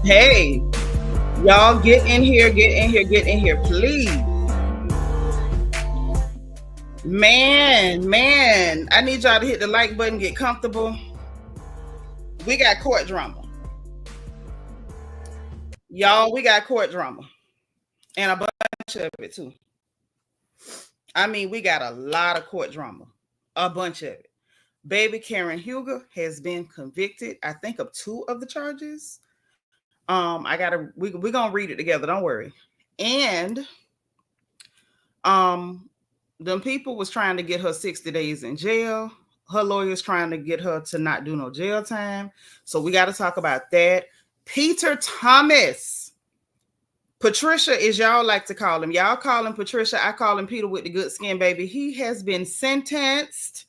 Hey, y'all get in here, please. Man, I need y'all to hit the like button, get comfortable. We got court drama. Y'all, we got court drama. And a bunch of it too. I mean, we got a lot of court drama. A bunch of it. Baby Karen Huger has been convicted, I think, of 2 of the charges. We're gonna read it together, don't worry. And them people was trying to get her 60 days in jail. Her lawyer's trying to get her to not do no jail time. So we got to talk about that. Peter Thomas. Patricia, as y'all like to call him. Y'all call him Patricia. I call him Peter with the good skin, baby. He has been sentenced.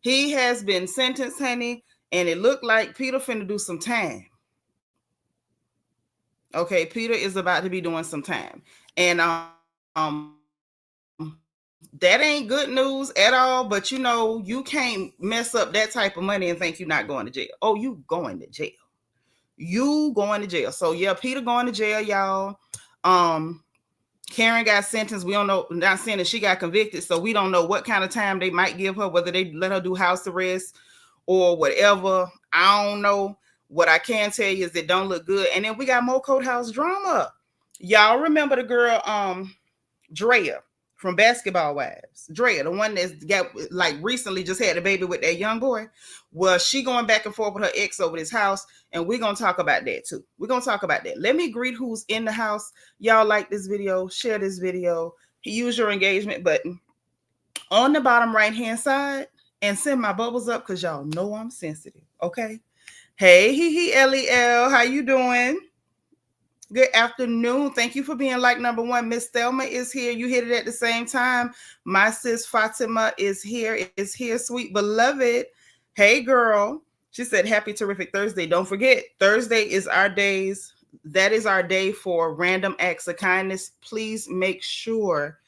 Honey. And it looked like Peter finna do some time. Okay, Peter is about to be doing some time. And that ain't good news at all, but you can't mess up that type of money and think you're not going to jail. Oh, you going to jail. So yeah, Peter going to jail, y'all. Karen got sentenced. We don't know, not saying that she got convicted, so we don't know what kind of time they might give her, whether they let her do house arrest or whatever. I don't know. What I can tell you is it don't look good. And then we got more courthouse drama. Y'all remember the girl, Dreya from Basketball Wives. Dreya, the one that's got like recently just had a baby with that young boy. Well, she going back and forth with her ex over this house, and we're gonna talk about that too. We're gonna talk about that. Let me greet who's in the house. Y'all like this video, share this video, use your engagement button on the bottom right hand side, and send my bubbles up because y'all know I'm sensitive. Okay. Hey, LEL, how you doing? Good afternoon. Thank you for being like number 1. Miss Thelma is here. You hit it at the same time. My sis Fatima is here, sweet beloved. Hey, girl. She said, happy terrific Thursday. Don't forget, Thursday is our days. That is our day for random acts of kindness. Please make sure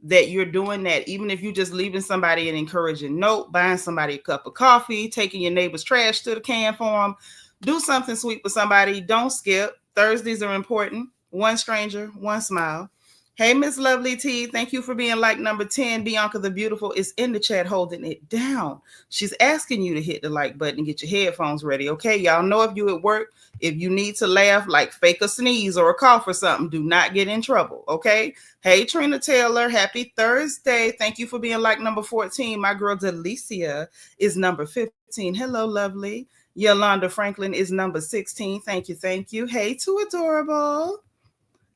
that you're doing that, even if you're just leaving somebody an encouraging note, buying somebody a cup of coffee, taking your neighbor's trash to the can for them. Do something sweet for somebody. Don't skip. Thursdays are important. One stranger, one smile. Hey, Miss Lovely T, thank you for being like number 10. Bianca the Beautiful is in the chat holding it down. She's asking you to hit the like button and get your headphones ready, okay? Y'all know if you at work, if you need to laugh, like fake a sneeze or a cough or something, do not get in trouble, okay? Hey, Trina Taylor, happy Thursday. Thank you for being like number 14. My girl Delicia is number 15. Hello, lovely. Yolanda Franklin is number 16. Thank you. Hey, too adorable.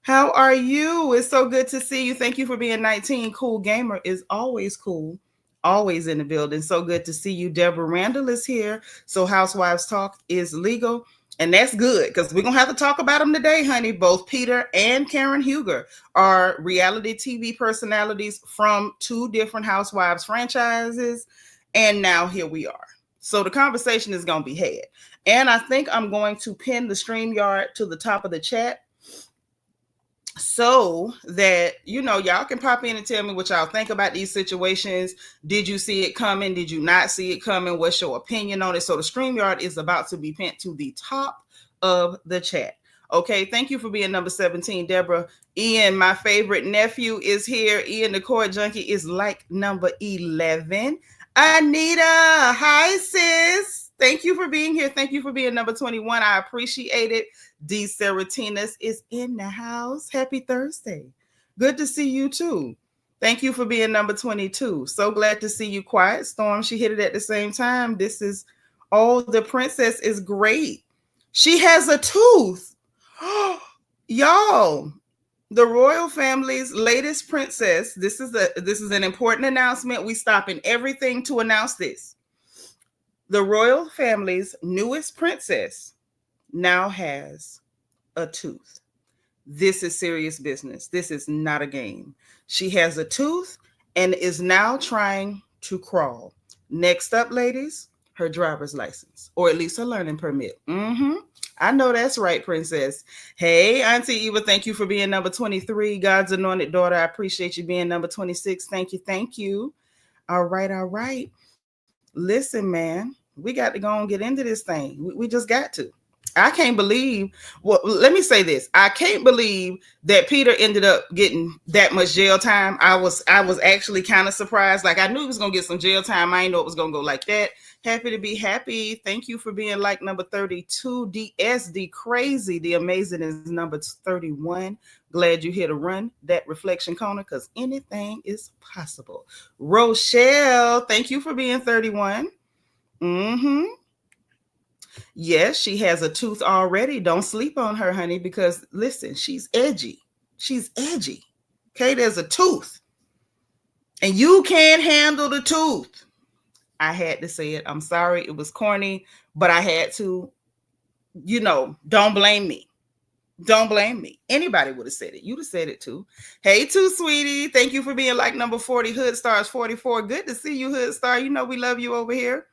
How are you? It's so good to see you. Thank you for being 19. Cool Gamer is always cool, always in the building. So good to see you. Deborah Randall is here. So Housewives Talk is legal. And that's good because we're going to have to talk about them today, honey. Both Peter and Karen Huger are reality TV personalities from 2 different Housewives franchises. And now here we are. So the conversation is going to be had. And I think I'm going to pin the StreamYard to the top of the chat so that, y'all can pop in and tell me what y'all think about these situations. Did you see it coming? Did you not see it coming? What's your opinion on it? So the StreamYard is about to be pinned to the top of the chat. Okay, thank you for being number 17, Deborah. Ian, my favorite nephew, is here. Ian, the court junkie, is like number 11. Anita, hi, sis. Thank you for being here. Thank you for being number 21. I appreciate it. D. Seratinas is in the house. Happy Thursday. Good to see you too. Thank you for being number 22. So glad to see you. Quiet Storm, she hit it at the same time. This is, the princess is great. She has a tooth. Y'all, the royal family's latest princess. This is an important announcement. We stopping everything to announce this. The royal family's newest princess now has a tooth. This is serious business. This is not a game. She has a tooth and is now trying to crawl. Next up, ladies, her driver's license, or at least her learning permit. I know that's right, princess. Hey, Auntie Eva, thank you for being number 23. God's anointed daughter, I appreciate you being number 26. Thank you. All right. Listen, man, we got to go and get into this thing. We just got to. I can't believe. Well, let me say this. I can't believe that Peter ended up getting that much jail time. I was actually kind of surprised. Like I knew he was gonna get some jail time. I didn't know it was gonna go like that. Happy to be happy. Thank you for being like number 32. DSD crazy. The amazing is number 31. Glad you here to run that reflection corner because anything is possible. Rochelle, thank you for being 31. Mm-hmm. Yes, she has a tooth already. Don't sleep on her, honey, because listen, she's edgy. She's edgy. Okay, there's a tooth, and you can't handle the tooth. I had to say it. I'm sorry. It was corny, but I had to. Don't blame me. Don't blame me. Anybody would have said it. You'd have said it too. Hey, too, sweetie. Thank you for being like number 40. Hood Stars 44. Good to see you, Hood Star. You know we love you over here.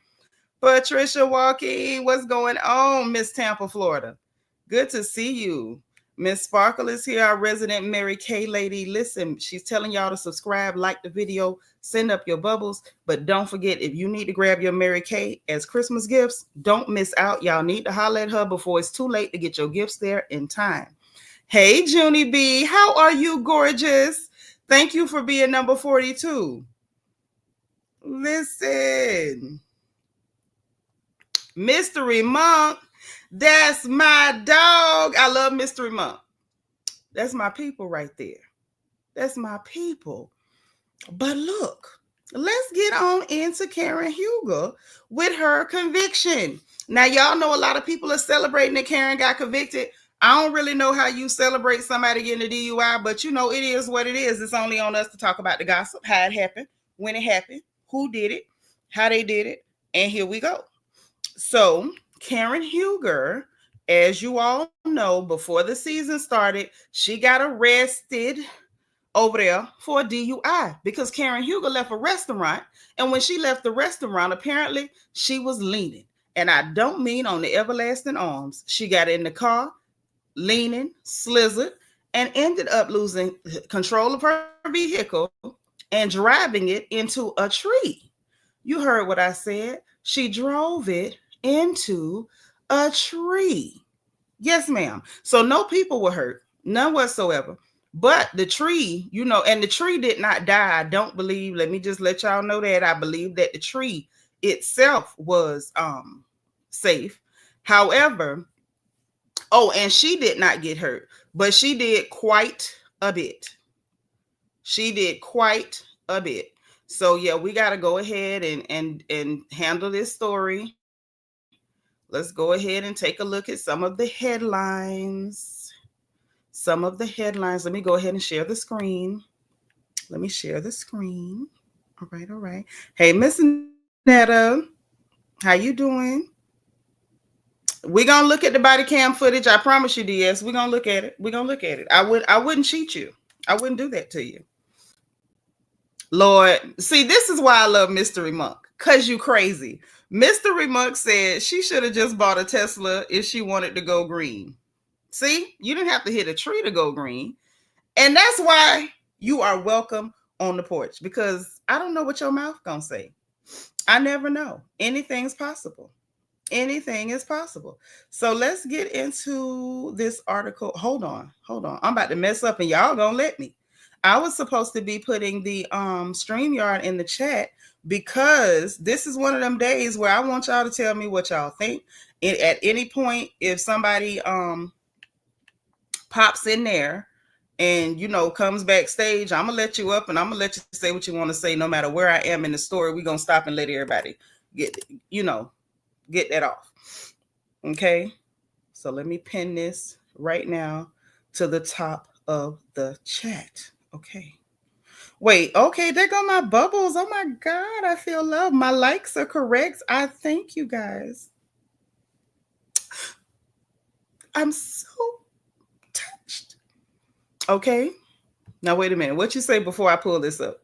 Patricia Walkie, what's going on, Miss Tampa, Florida? Good to see you. Miss Sparkle is here, our resident Mary Kay lady. Listen, she's telling y'all to subscribe, like the video, send up your bubbles. But don't forget, if you need to grab your Mary Kay as Christmas gifts, don't miss out. Y'all need to holler at her before it's too late to get your gifts there in time. Hey, Junie B, how are you, gorgeous? Thank you for being number 42. Listen. Mystery Monk, that's my dog. I love Mystery Monk. That's my people right there. That's my people. But look, let's get on into Karen Huger with her conviction. Now, y'all know a lot of people are celebrating that Karen got convicted. I don't really know how you celebrate somebody getting a DUI, but it is what it is. It's only on us to talk about the gossip, how it happened, when it happened, who did it, how they did it, and here we go. So Karen Huger, as you all know, before the season started, she got arrested over there for a DUI because Karen Huger left a restaurant. And when she left the restaurant, apparently she was leaning. And I don't mean on the everlasting arms. She got in the car, leaning, slizzard, and ended up losing control of her vehicle and driving it into a tree. You heard what I said. She drove it into a tree. Yes, ma'am. So no people were hurt, none whatsoever. But the tree, and the tree did not die. I don't believe, let me just let y'all know that. I believe that the tree itself was safe. However, and she did not get hurt, but she did quite a bit. She did quite a bit. So yeah, we got to go ahead and handle this story. Let's go ahead and take a look at some of the headlines. Let me go ahead and share the screen. Let me share the screen. All right. Hey, Miss Netta, how you doing? We're gonna look at the body cam footage. I promise you, DS. We're gonna look at it. I wouldn't cheat you. I wouldn't do that to you. Lord, see, this is why I love Mystery Monk, because you crazy. Mystery Monk said she should have just bought a Tesla if she wanted to go green. See, you didn't have to hit a tree to go green. And that's why you are welcome on the porch, because I don't know what your mouth gonna say. I never know. Anything's possible. Anything is possible. So let's get into this article. Hold on. I'm about to mess up and y'all gonna let me. I was supposed to be putting the StreamYard in the chat because this is one of them days where I want y'all to tell me what y'all think. At any point, if somebody pops in there and comes backstage, I'm gonna let you up and I'm gonna let you say what you want to say no matter where I am in the story. We're gonna stop and let everybody get that off. Okay, so let me pin this right now to the top of the chat. Okay, wait, okay, there go my bubbles. Oh my God, I feel love. My likes are correct. I thank you guys. I'm so touched. Okay, now wait a minute. What you say before I pull this up?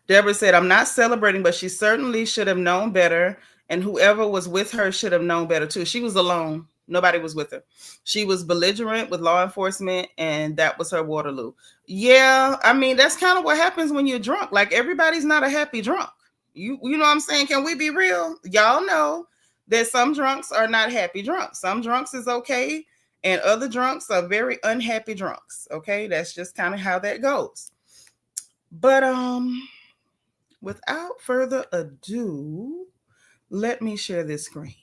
Deborah said, I'm not celebrating, but she certainly should have known better. And whoever was with her should have known better too. She was alone. Nobody was with her. She was belligerent with law enforcement, and that was her Waterloo. Yeah, I mean, that's kind of what happens when you're drunk. Like, everybody's not a happy drunk. You know what I'm saying? Can we be real? Y'all know that some drunks are not happy drunks. Some drunks is okay, and other drunks are very unhappy drunks. Okay, that's just kind of how that goes. But without further ado, let me share this screen.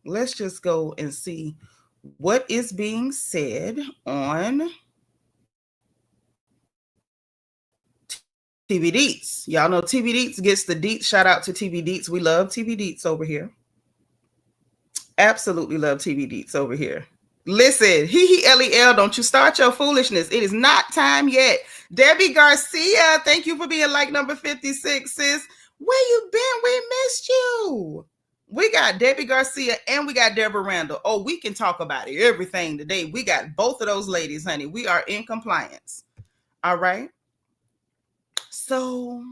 Let's just go and see what is being said on TV Deets. Y'all know TV Deets gets the Deets. Shout out to TV Deets. We love TV Deets over here. Absolutely love TV Deets over here. Listen, LEL, don't you start your foolishness. It is not time yet. Debbie Garcia, thank you for being like number 56, sis. Where you been? We missed you. We got Debbie Garcia and we got Deborah Randall. Oh, we can talk about it, everything today. We got both of those ladies, honey. We are in compliance. All right. So,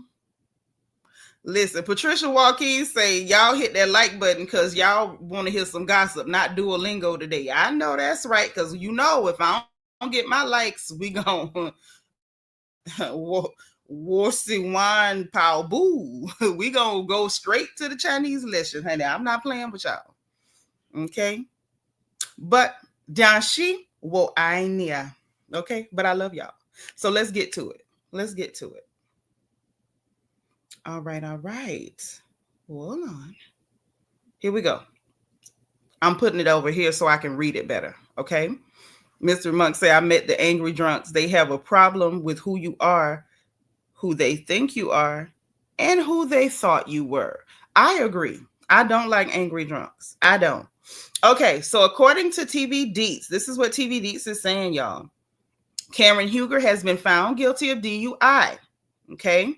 listen, Patricia Joaquin say, y'all hit that like button because y'all want to hear some gossip, not Duolingo today. I know that's right, because you know if I don't get my likes, we gon' Warsiwan Pao Boo. We gonna go straight to the Chinese lesson, honey. I'm not playing with y'all. Okay? But Danshi wo ainia. Okay? But I love y'all. So let's get to it. Let's get to it. All right. Hold on. Here we go. I'm putting it over here so I can read it better. Okay. Mr. Monk say, I met the angry drunks. They have a problem with who you are, who they think you are, and who they thought you were. I agree. I don't like angry drunks. I don't. Okay. So according to TV Deets, this is what TV Deets is saying, y'all. Karen Huger has been found guilty of DUI. Okay.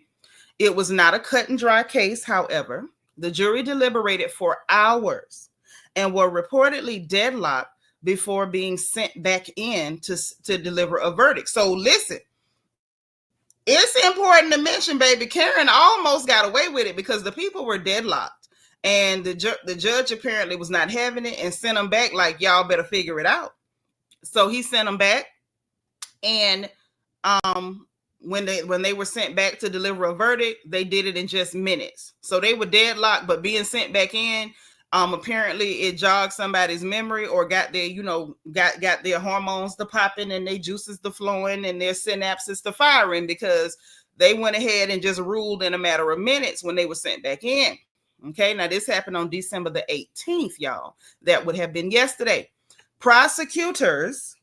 It was not a cut and dry case, however. The jury deliberated for hours and were reportedly deadlocked before being sent back in to deliver a verdict. So listen, it's important to mention, baby, Karen almost got away with it because the people were deadlocked. And the judge apparently was not having it and sent them back like, y'all better figure it out. So he sent them back. And when they were sent back to deliver a verdict, they did it in just minutes. So they were deadlocked, but being sent back in, apparently it jogged somebody's memory or got their, got their hormones to popping and their juices to flowing and their synapses to firing, because they went ahead and just ruled in a matter of minutes when they were sent back in. Okay, now this happened on December the 18th, y'all. That would have been yesterday. Prosecutors,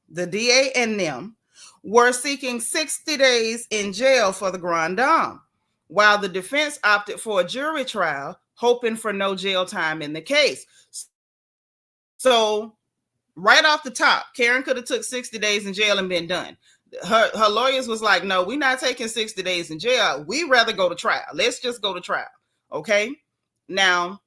the DA and them, were seeking 60 days in jail for the Grand Dame, while the defense opted for a jury trial, hoping for no jail time in the case. So right off the top, Karen could have took 60 days in jail and been done. Her lawyers was like, no, we're not taking 60 days in jail. We'd rather go to trial. Let's just go to trial. Okay. Now,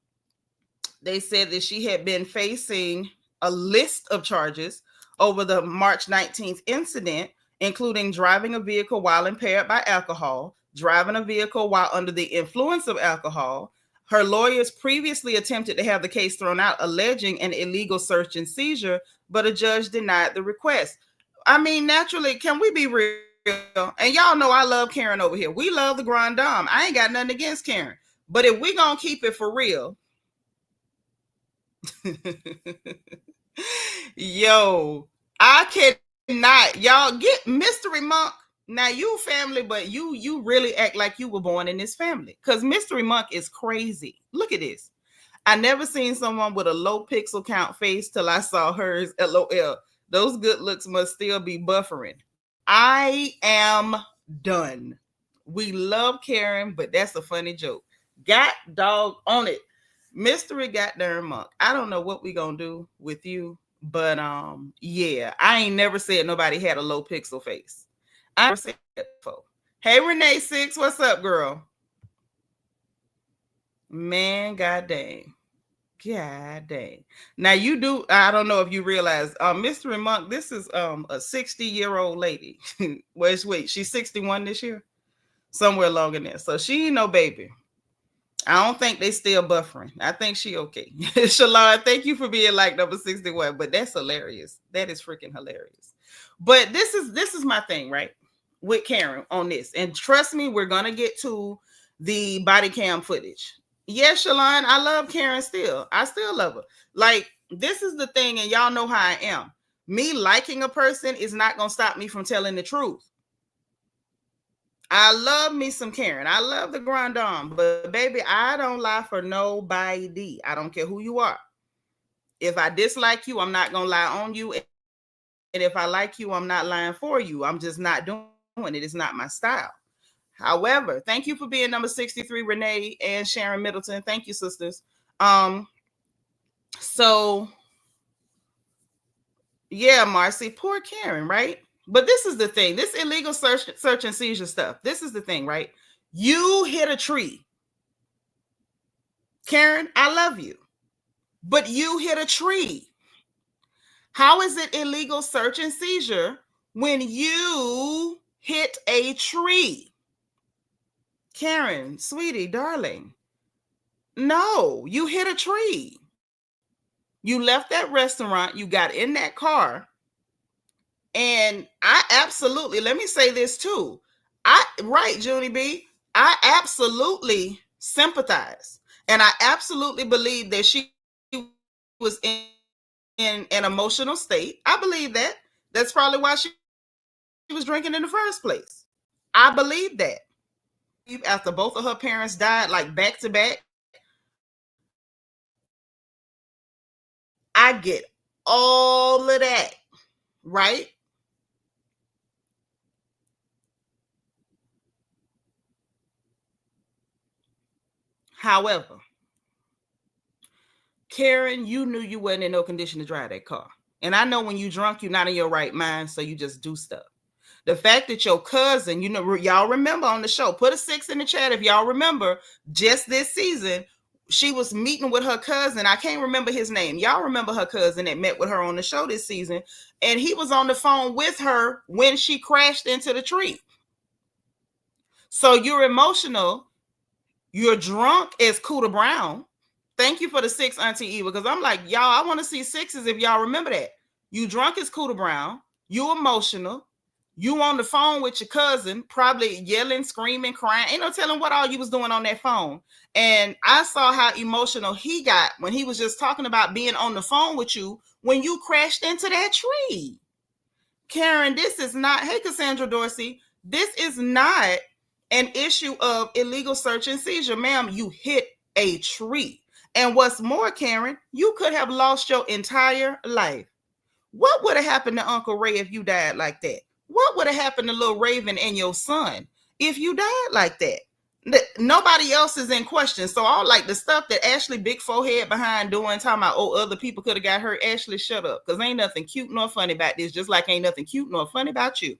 they said that she had been facing a list of charges over the March 19th incident, including driving a vehicle while impaired by alcohol, driving a vehicle while under the influence of alcohol. Her lawyers previously attempted to have the case thrown out, alleging an illegal search and seizure, but a judge denied the request. I mean, naturally, can we be real? And y'all know I love Karen over here. We love the Grand Dame. I ain't got nothing against Karen. But if we gonna keep it for real, yo, I cannot. Y'all get Mystery Monk. Now you family, but you really act like you were born in this family, because Mystery Monk is crazy. Look at this. I never seen someone with a low pixel count face till I saw hers. LOL. Those good looks must still be buffering. I am done. We love Karen, but that's a funny joke. Got dog on it. Mystery goddamn Monk. I don't know what we gonna do with you, but yeah, I ain't never said nobody had a low pixel face. I never said that before. Hey Renee 6, what's up, girl? Man, god dang. Now you do, I don't know if you realize, Mystery Monk, this is a 60-year-old lady. Wait, she's 61 this year? Somewhere along in there. So she ain't no baby. I don't think they still buffering. I think she okay. Shalon, thank you for being like number 61, but that's hilarious. That is freaking hilarious. But this is my thing, right? With Karen on this. And trust me, we're going to get to the body cam footage. Yes, Shalon, I love Karen still. I still love her. Like, this is the thing, and y'all know how I am. Me liking a person is not going to stop me from telling the truth. I love me some Karen. I love the grand dame, but baby, I don't lie for nobody. I don't care who you are. If I dislike you, I'm not going to lie on you. And if I like you, I'm not lying for you. I'm just not doing it. It's not my style. However, thank you for being number 63, Renee and Sharon Middleton. Thank you, sisters. So yeah, Marcy, poor Karen, right? But this is the thing. This illegal search and seizure stuff. This is the thing, right? You hit a tree. Karen, I love you. But you hit a tree. How is it illegal search and seizure when you hit a tree? Karen, sweetie, darling. No, you hit a tree. You left that restaurant, you got in that car, and I absolutely, let me say this too. Right, Junie B, I absolutely sympathize. And I absolutely believe that she was in an emotional state. I believe that. That's probably why she was drinking in the first place. I believe that. After both of her parents died, like back to back, I get all of that, right? However, Karen, you knew you wasn't in no condition to drive that car. And I know when you drunk, you're not in your right mind, so you just do stuff. The fact that your cousin, you know, y'all remember on the show, put a 6 in the chat if y'all remember, just this season, she was meeting with her cousin. I can't remember his name. Y'all remember her cousin that met with her on the show this season. And he was on the phone with her when she crashed into the tree. So you're emotional. You're drunk as Cooter Brown. Thank you for the 6, Auntie Eva, because I'm like, y'all, I want to see 6s if y'all remember that. You drunk as Cooter Brown. You emotional. You on the phone with your cousin, probably yelling, screaming, crying. Ain't no telling what all you was doing on that phone. And I saw how emotional he got when he was just talking about being on the phone with you when you crashed into that tree. Karen, this is not, hey, Cassandra Dorsey, this is not an issue of illegal search and seizure. Ma'am, you hit a tree. And what's more, Karen, you could have lost your entire life. What would have happened to Uncle Ray if you died like that? What would have happened to little Raven and your son if you died like that? Nobody else is in question. So all like the stuff that Ashley big forehead behind doing, talking about, oh, other people could have got hurt. Ashley, shut up. Because ain't nothing cute nor funny about this, just like ain't nothing cute nor funny about you.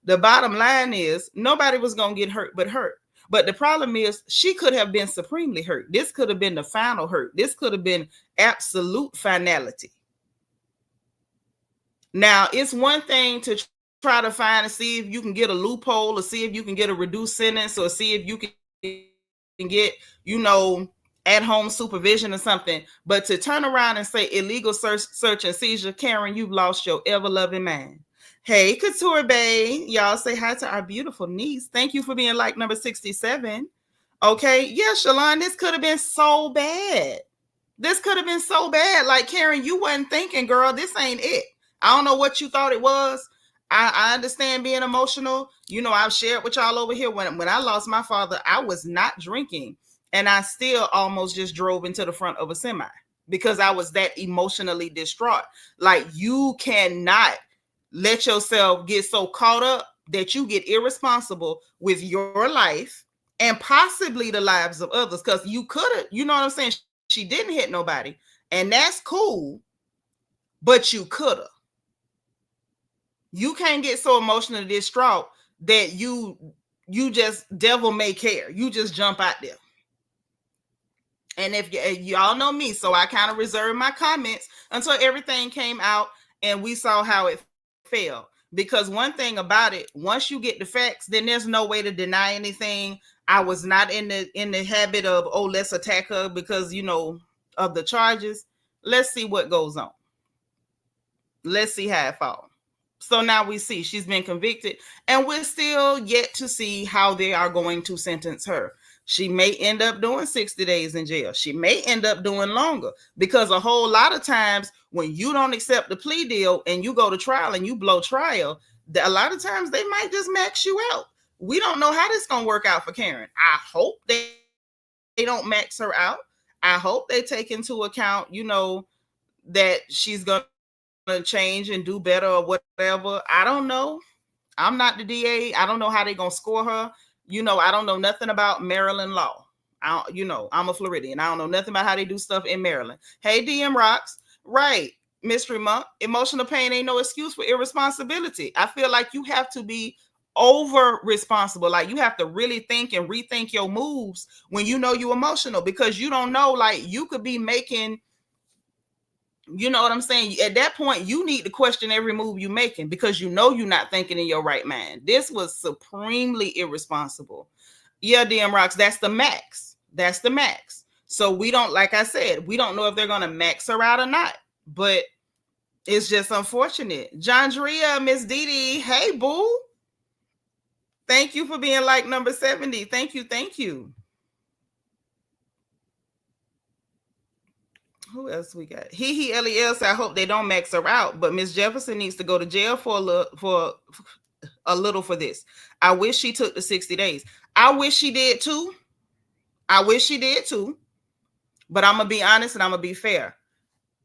The bottom line is nobody was going to get hurt but hurt. But the problem is she could have been supremely hurt. This could have been the final hurt. This could have been absolute finality. Now, it's one thing to try to find and see if you can get a loophole or see if you can get a reduced sentence or see if you can get, you know, at-home supervision or something. But to turn around and say illegal search and seizure, Karen, you've lost your ever-loving mind. Hey, Couture Bay. Y'all say hi to our beautiful niece. Thank you for being like number 67. Okay. Yeah, Shalon, this could have been so bad. This could have been so bad. Like, Karen, you wasn't thinking, girl, this ain't it. I don't know what you thought it was. I understand being emotional. You know, I've shared with y'all over here when I lost my father, I was not drinking. And I still almost just drove into the front of a semi because I was that emotionally distraught. Like, you cannot let yourself get so caught up that you get irresponsible with your life and possibly the lives of others. Because you could have, you know what I'm saying? She didn't hit nobody. And that's cool. But you could have. You can't get so emotionally distraught that you just devil may care. You just jump out there. And if y'all know me, so I kind of reserved my comments until everything came out and we saw how it fell. Because one thing about it, once you get the facts, then there's no way to deny anything. I was not in the habit of, oh, let's attack her because, you know, of the charges. Let's see what goes on. Let's see how it falls. So now we see she's been convicted and we're still yet to see how they are going to sentence her. She may end up doing 60 days in jail. She may end up doing longer, because a whole lot of times when you don't accept the plea deal and you go to trial and you blow trial, a lot of times they might just max you out. We don't know how this is going to work out for Karen. I hope they don't max her out. I hope they take into account, that she's going to change and do better or whatever. I don't know. I'm not the DA. I don't know how they're going to score her. I don't know nothing about Maryland law. I'm a Floridian. I don't know nothing about how they do stuff in Maryland. Hey, DM Rocks. Right. Mystery Monk. Emotional pain ain't no excuse for irresponsibility. I feel like you have to be over responsible. Like, you have to really think and rethink your moves when you're emotional, because you don't know, like, you could be making, you know what I'm saying? At that point, you need to question every move you're making, because you're not thinking in your right mind. This was supremely irresponsible. Yeah, DM Rocks, that's the max. That's the max. So we don't, like I said, we don't know if they're going to max her out or not, but it's just unfortunate. John Drea, Miss Dee, hey, boo. Thank you for being like number 70. Thank you. Thank you. Who else we got? Lel said, I hope they don't max her out, but Miss Jefferson needs to go to jail for a little for this. I wish she took the 60 days. I wish she did too. But I'm going to be honest and I'm going to be fair.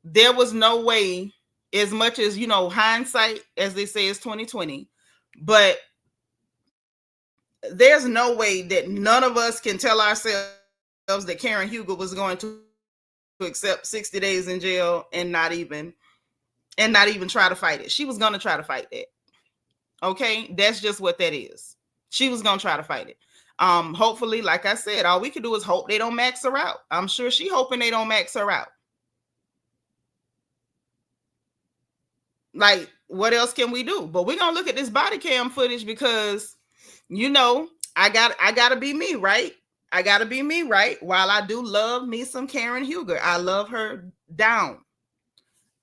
There was no way, as much as, hindsight, as they say, is 2020, but there's no way that none of us can tell ourselves that Karen Huger was going to accept 60 days in jail and not even try to fight it. She was going to try to fight that. Okay, that's just what that is. She was going to try to fight it. Hopefully, like I said, all we can do is hope they don't max her out. I'm sure she hoping they don't max her out. Like, what else can we do? But we're going to look at this body cam footage, because I got to be me, right? I got to be me, right? While I do love me some Karen Huger, I love her down.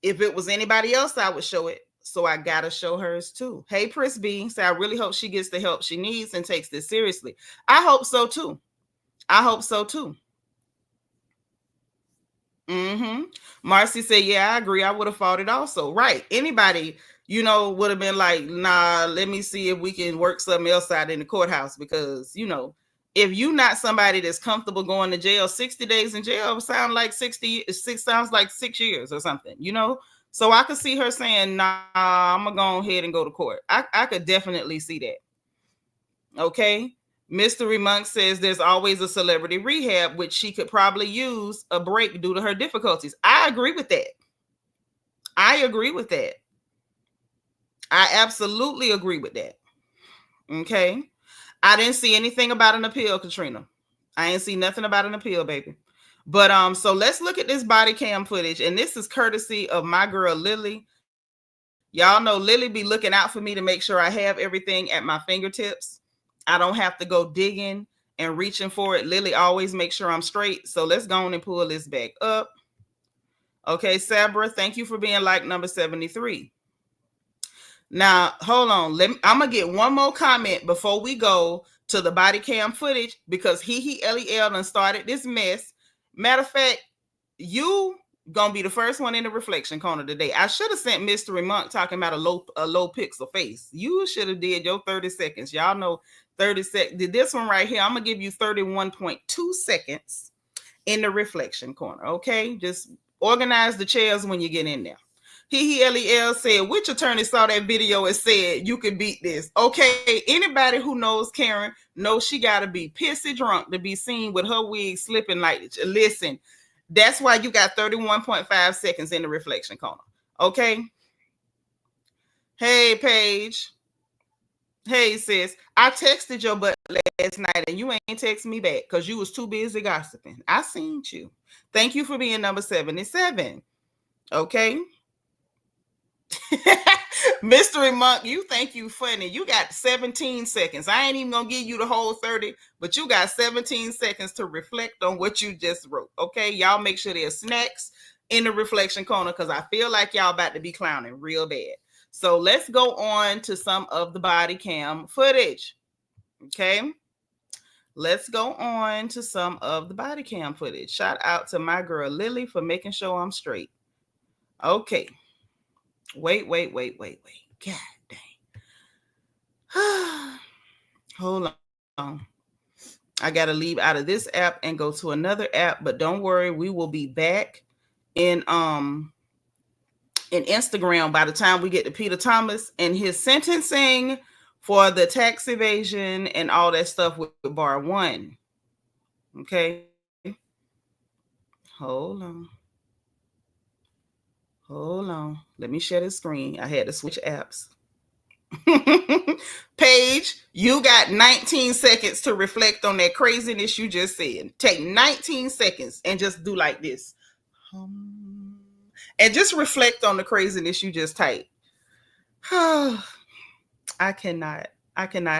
If it was anybody else, I would show it. So I got to show hers too. Hey, Pris B, say, I really hope she gets the help she needs and takes this seriously. I hope so too. Marcy said, yeah, I agree. I would have fought it also. Right. Anybody, would have been like, nah, let me see if we can work something else out in the courthouse, because, if you're not somebody that's comfortable going to jail, 60 days in jail sounds like 6 years or something, So I could see her saying, nah, I'm going to go ahead and go to court. I could definitely see that. Okay. Mystery Monk says there's always a celebrity rehab, which she could probably use a break due to her difficulties. I agree with that. I absolutely agree with that. Okay. I didn't see anything about an appeal, Katrina. I ain't see nothing about an appeal, baby. But so let's look at this body cam footage. And this is courtesy of my girl, Lily. Y'all know Lily be looking out for me to make sure I have everything at my fingertips. I don't have to go digging and reaching for it. Lily always makes sure I'm straight. So let's go on and pull this back up. Okay, Sabra, thank you for being like number 73. Now, hold on. I'm going to get one more comment before we go to the body cam footage, because Lel done started this mess. Matter of fact, you going to be the first one in the reflection corner today. I should have sent Mystery Monk talking about a low pixel face. You should have did your 30 seconds. Y'all know 30 seconds. This one right here, I'm going to give you 31.2 seconds in the reflection corner. Okay, just organize the chairs when you get in there. Lel said, which attorney saw that video and said you could beat this? Okay, anybody who knows Karen knows she got to be pissy drunk to be seen with her wig slipping like, listen, that's why you got 31.5 seconds in the reflection corner. Okay. Hey, Paige. Hey, sis. I texted your butt last night and you ain't text me back because you was too busy gossiping. I seen you. Thank you for being number 77. Okay. Mystery Monk, you think you funny. You got 17 seconds. I ain't even gonna give you the whole 30, but you got 17 seconds to reflect on what you just wrote. Okay, y'all make sure there's snacks in the reflection corner, because I feel like y'all about to be clowning real bad. So let's go on to some of the body cam footage. Okay, Let's go on to some of the body cam footage. Shout out to my girl Lily for making sure I'm straight. Okay. Wait. God dang. Hold on. I got to leave out of this app and go to another app, but don't worry, we will be back in Instagram by the time we get to Peter Thomas and his sentencing for the tax evasion and all that stuff with bar one. Okay. Hold on. Let me share the screen. I had to switch apps. Paige, you got 19 seconds to reflect on that craziness you just said. Take 19 seconds and just do like this. And just reflect on the craziness you just typed. I cannot.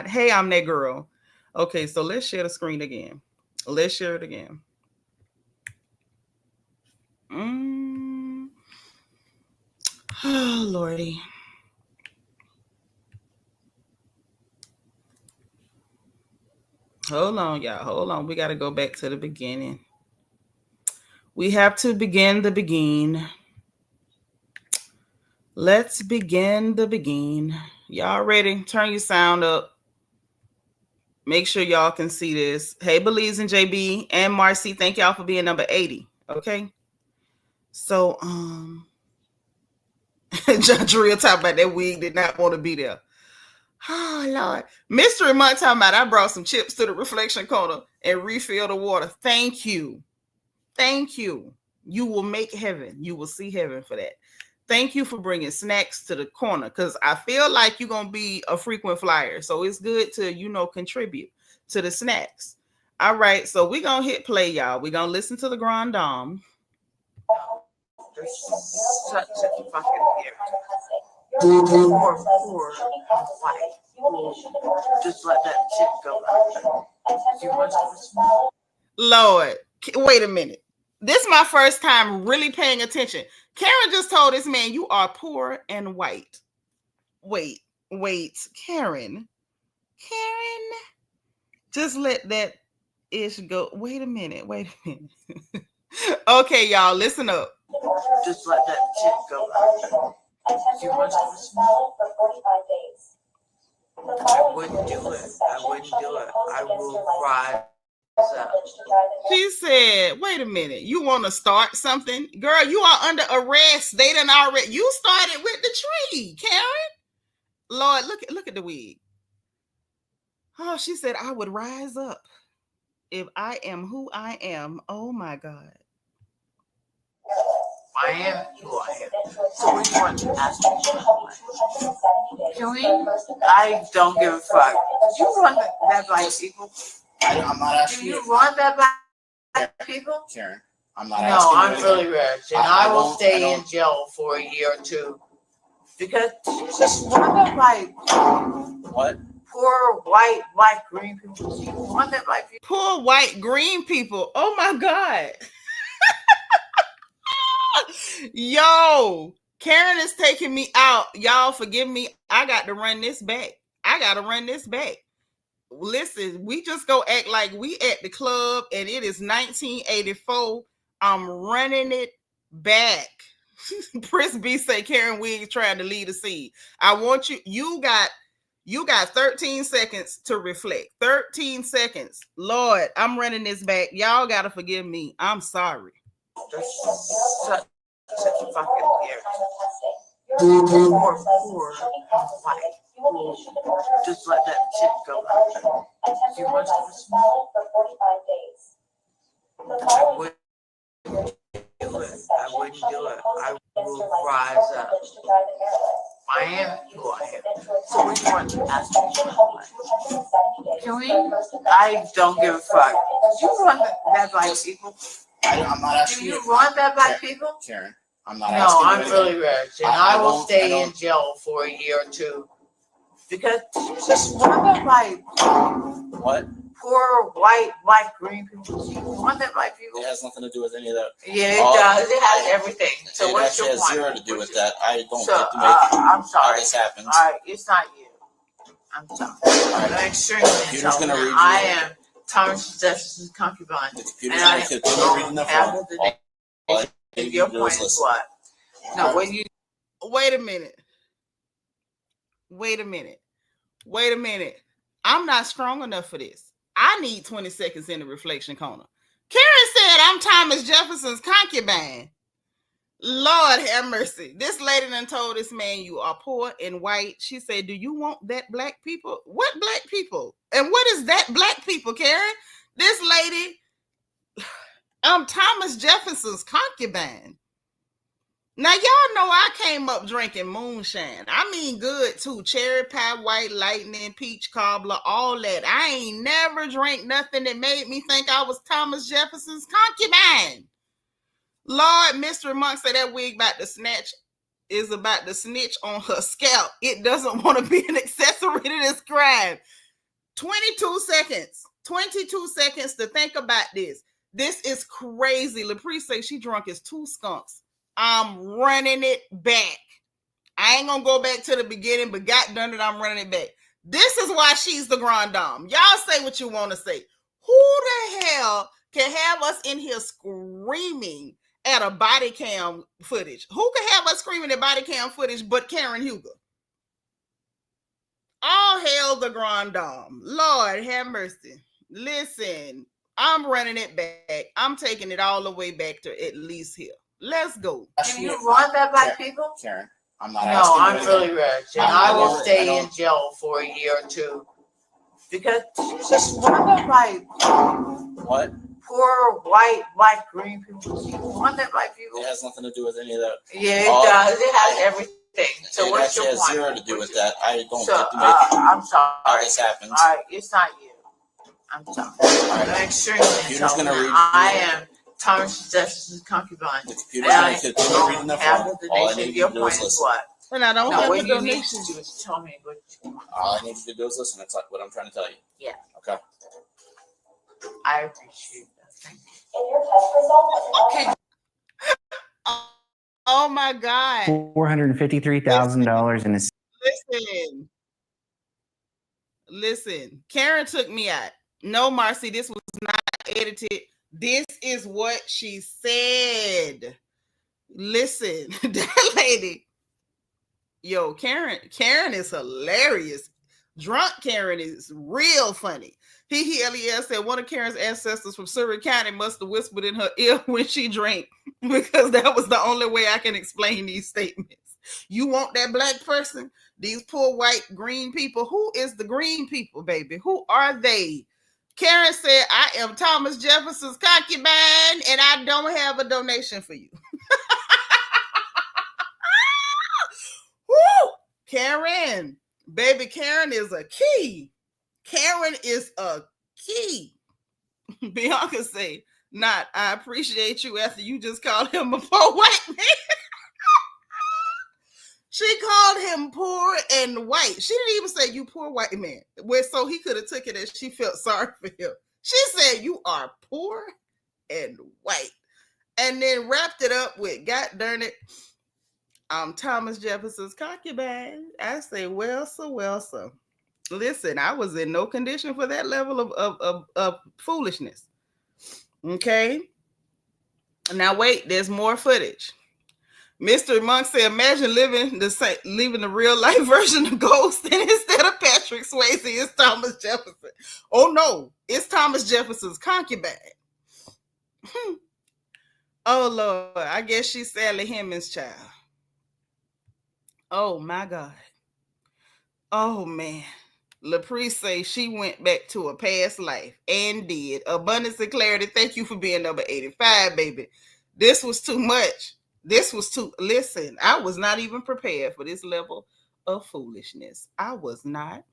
Hey, I'm that girl. Okay, so let's share the screen again. Let's share it again. Oh, Lordy. Hold on, y'all. Hold on. We got to go back to the beginning. We have to begin the begin. Let's begin the begin. Y'all ready? Turn your sound up. Make sure y'all can see this. Hey, Belize and JB and Marcy, thank y'all for being number 80. Okay. So, Drea talking about that wig did not want to be there. Oh, Lord. Mystery Month talking about I brought some chips to the reflection corner and refilled the water. Thank you. You will make heaven. You will see heaven for that. Thank you for bringing snacks to the corner because I feel like you're going to be a frequent flyer. So it's good to, contribute to the snacks. All right. So we're going to hit play, y'all. We're going to listen to the Grand Dame. There's such a fucking poor white. Just let that shit go. Lord, wait a minute. This is my first time really paying attention. Karen just told this man, you are poor and white. Wait, Karen. Just let that ish go. Wait a minute. Okay, y'all, listen up. Just let that shit go. I wouldn't do it. I will rise up. She said, wait a minute. You want to start something? Girl, you are under arrest. They done already. You started with the tree, Karen. Lord, look at the wig. Oh, she said, I would rise up if I am who I am. Oh, my God. I am who I am. So we want to ask me. Can we? I don't give a fuck. Do you run that by people? I'm not asking you. Do you run that by people? Karen, I'm not asking you. No, I'm really rich. And I will stay in jail for a year or two. Because just run that by what? Poor white green people. You run that by people. Poor white green people. Oh my God. Yo, Karen is taking me out. Y'all forgive me. I got to run this back. Listen, we just go act like we at the club and it is 1984. I'm running it back. Prince B say Karen Wiggs trying to lead a scene. I want you got 13 seconds to reflect. 13 seconds. Lord, I'm running this back. Y'all gotta forgive me. I'm sorry. There's such a fucking poor white. Just let that shit go. You want to I wouldn't do it. I will rise up. I am who I am. So we want to ask me. Can we? I don't give a fuck. Do you run that by people? I'm not asking you. Do you run that by people? Karen, I'm not asking you. No, I'm really rich. And I will stay in jail for a year or two. Because just run that by what? Poor white green people. You run that by people? It has nothing to do with any of that. Yeah, it does. It has everything. So what's your point? It has zero to do with that. I don't get to make it. I'm sorry. How this happens. All right, it's not you. I'm sorry. I'm extremely Peter's going to read you. I am Thomas Jefferson's concubine. The And computer's I gonna continue reading the have phone. the All I nation. need Your to do point is is listen. what? No, when you Wait a minute. Wait a minute. Wait a minute. I'm not strong enough for this. I need 20 seconds in the reflection corner. Karen said I'm Thomas Jefferson's concubine. Lord have mercy. This lady done told this man you are poor and white. She said, do you want that black people? What black people? And what is that black people, Karen? This lady, I'm Thomas Jefferson's concubine. Now, y'all know I came up drinking moonshine. I mean good, too. Cherry pie, white lightning, peach cobbler, all that. I ain't never drank nothing that made me think I was Thomas Jefferson's concubine. Lord, Mystery Monk said that wig is about to snitch on her scalp. It doesn't want to be an accessory to this crime. 22 seconds. 22 seconds to think about this. This is crazy. LaPree says she drunk as two skunks. I'm running it back. I ain't gonna go back to the beginning, but God done it, I'm running it back. This is why she's the grand dame. Y'all say what you want to say. Who the hell can have us in here screaming at a body cam footage? Who can have us screaming at body cam footage but Karen Huger? All hail the grand dame. Lord have mercy. Listen, I'm running it back. I'm taking it all the way back to at least here. Let's go. do you want that black people? Karen, I'm not No, asking I'm you really anything. rich, and I I will don't- I stay don't- in jail for a year or two because you just want that like What? poor white, black, green people. You want that black It people? has nothing to do with any of that. Yeah, it All- does. It has everything. So It what's actually your has point? zero to do with that. I don't So get to make I'm sorry. how this happens. All right, it's not you. I'm sorry. I'm extremely computer's gonna intelligent. read- I am Thomas Jefferson's concubine. The And computer's gonna I continue reading the don't have phone. a All I donation. need Your you to do point is is listen. what? And I don't No, have what a you need donation. to do is tell me what you want. All I need you to do is listen. That's like what I'm trying to tell you. Yeah. Okay. I appreciate that. Thank you. In your test results, Okay. Oh my God. $453,000 in his Listen. Karen took me out. No, Marcy, this was not edited. This is what she said. Listen, that lady. Yo, Karen is hilarious. Drunk Karen is real funny. LES said one of Karen's ancestors from Surrey County must have whispered in her ear when she drank, because that was the only way I can explain these statements. You want that black person? These poor white green people. Who is the green people, baby? Who are they? Karen said, I am Thomas Jefferson's concubine and I don't have a donation for you. Woo! Karen, baby, Karen is a key. Karen is a key. Bianca say, not, I appreciate you after you just called him a poor white man. She called him poor and white. She didn't even say you poor white man. So he could have took it as she felt sorry for him. She said you are poor and white. And then wrapped it up with, God darn it, I'm Thomas Jefferson's concubine. I say, well, so. Listen, I was in no condition for that level of foolishness. Okay. Now wait, there's more footage. Mr. Monk said, imagine living the real life version of Ghost, and instead of Patrick Swayze, it's Thomas Jefferson. Oh no, it's Thomas Jefferson's concubine. Oh Lord, I guess she's Sally Hemings' child. Oh my God. Oh man. LaPree say she went back to a past life and did. Abundance and clarity. Thank you for being number 85, baby. This was too much. Listen, I was not even prepared for this level of foolishness. I was not.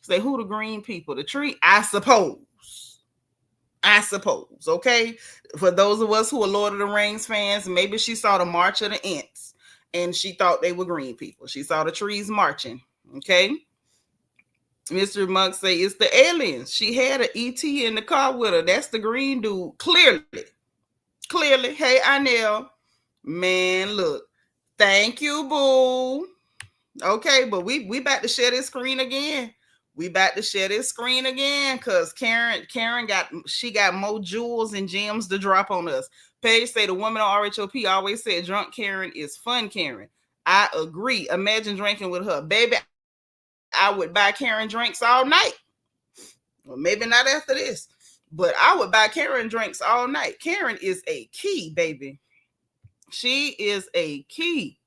Say, who the green people? The tree? I suppose. Okay. For those of us who are Lord of the Rings fans, maybe she saw the March of the Ents and she thought they were green people. She saw the trees marching. Okay. Mr. Monk say it's the aliens. She had an ET in the car with her. That's the green dude. Clearly. Hey, Inel. Man, look. Thank you, boo. Okay, but we about to share this screen again. We about to share this screen again because Karen got more jewels and gems to drop on us. Paige say the woman on RHOP always said drunk Karen is fun Karen. I agree. Imagine drinking with her. Baby, I would buy Karen drinks all night. Well, maybe not after this, but I would buy Karen drinks all night. Karen is a key, baby. She is a key.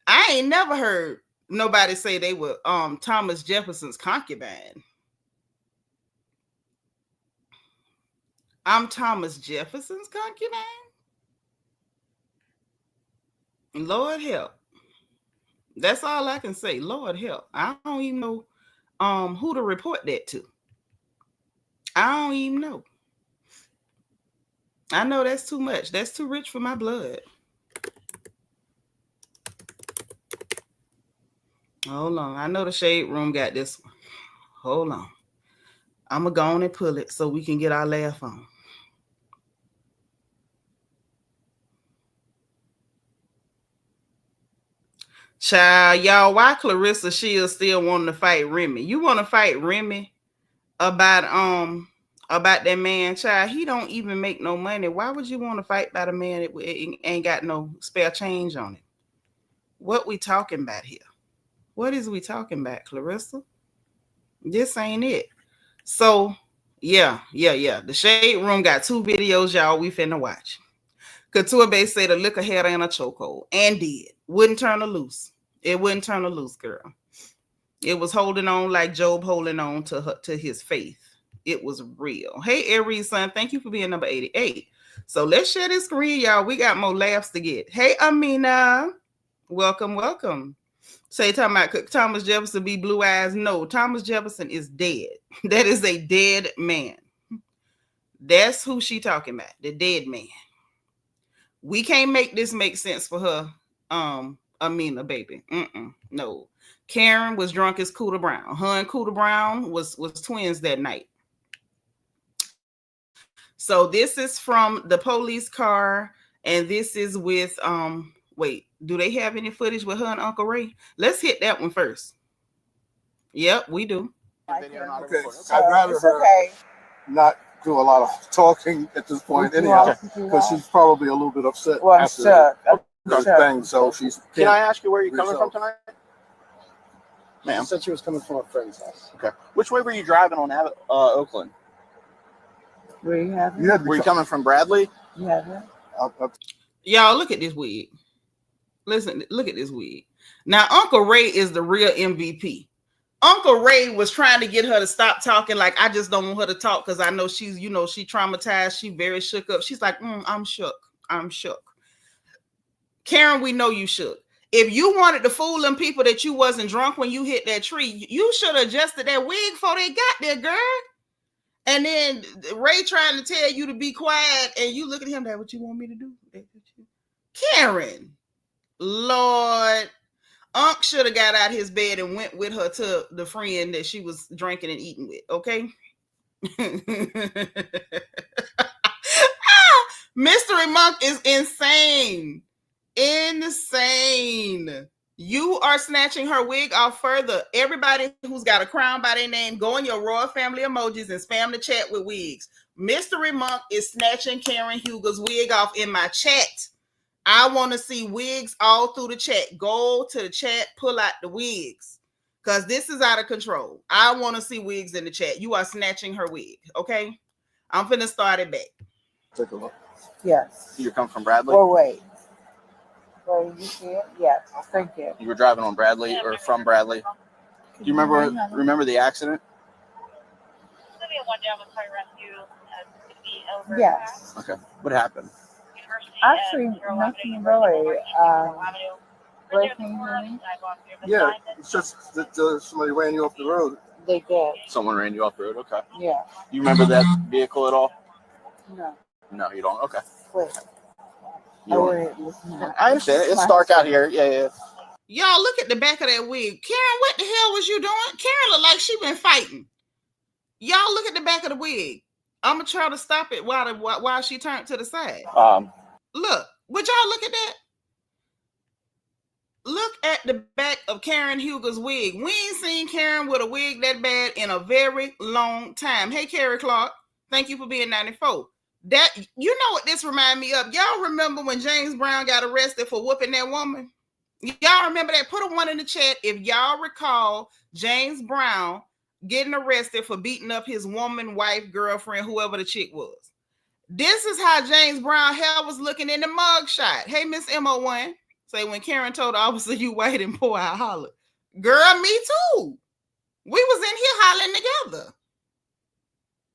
I ain't never heard nobody say they were Thomas Jefferson's concubine. I'm Thomas Jefferson's concubine? Lord help. That's all I can say. Lord help. I don't even know who to report that to. I don't even know. I know that's too much. That's too rich for my blood. Hold on. I know the shade room got this one. Hold on. I'm going to go on and pull it so we can get our laugh on. Child, y'all, why Clarissa Shields still wanting to fight Remy? You want to fight Remy about that man, child? He don't even make no money. Why would you want to fight about a man that ain't got no spare change on it? What we talking about here? What is we talking about, Clarissa? This ain't it. So, yeah. The shade room got 2 videos, y'all. We finna watch. Couture Bay said the liquor had her in a chokehold and did. Wouldn't turn her loose. It wouldn't turn her loose, girl. It was holding on like Job holding on to his faith. It was real. Hey, Aries son, thank you for being number 88. So let's share this screen, y'all. We got more laughs to get. Hey, Amina. Welcome. Say talking about could Thomas Jefferson be blue eyes? No, Thomas Jefferson is dead. That is a dead man. That's who she talking about. The dead man. We can't make this make sense for her. Amina, baby. No. Karen was drunk as Cooter Brown. Her and Cooter Brown was twins that night. So this is from the police car, and this is with wait, do they have any footage with her and Uncle Ray? Let's hit that one first. Yep, we do. Okay, I'd rather her not do a lot of talking at this point anyhow, because she's probably a little bit upset after the thing. So she's. Can I ask you where you're coming from tonight, ma'am? She said she was coming from a friend's house. Okay. Which way were you driving on Oakland? Where you have You had to Were you coming from Bradley? You have it? Y'all, look at this wig. Listen, look at this wig. Now, Uncle Ray is the real MVP. Uncle Ray was trying to get her to stop talking. Like, I just don't want her to talk because I know she's, she traumatized. She very shook up. She's like, I'm shook. I'm shook. Karen, we know you shook. If you wanted to fool them people that you wasn't drunk when you hit that tree, you should have adjusted that wig before they got there, girl. And then Ray trying to tell you to be quiet, and you look at him, that what you want me to do? Karen, Lord, Unc should have got out his bed and went with her to the friend that she was drinking and eating with, okay? Mystery Monk is insane. Insane. You are snatching her wig off further. Everybody who's got a crown by their name, go in your royal family emojis and spam the chat with wigs. Mystery Monk is snatching Karen Huger's wig off in my chat. I want to see wigs all through the chat. Go to the chat, pull out the wigs, because this is out of control. I want to see wigs in the chat. You are snatching her wig, okay? I'm finna start it back. Take a look. Yes. You come from Bradley? Or wait. Where you see it? Yes. Thank you. You were driving on Bradley or from Bradley? Do you remember the accident? Yes. Okay. What happened? Actually, nothing really. Ray, can you hear me? Yeah, it's just that somebody ran you off the road. They did. Someone ran you off the road? Okay. Yeah. You remember that vehicle at all? No. No, you don't? Okay. Wait. I understand. It's dark out here. Yeah. Y'all look at the back of that wig. Karen, what the hell was you doing? Karen looked like she been fighting. Y'all look at the back of the wig. I'm gonna try to stop it while she turned to the side. Look, would y'all look at that? Look at the back of Karen Huger's wig. We ain't seen Karen with a wig that bad in a very long time. Hey, Carrie Clark, thank you for being 94. That, you know what this remind me of? Y'all remember when James Brown got arrested for whooping that woman? Y'all remember that? Put a 1 in the chat if y'all recall James Brown getting arrested for beating up his woman, wife, girlfriend, whoever the chick was. This is how James Brown hair was looking in the mugshot. Hey, Miss MO1. Say, when Karen told the officer you white and poor, I hollered. Girl, me too. We was in here hollering together.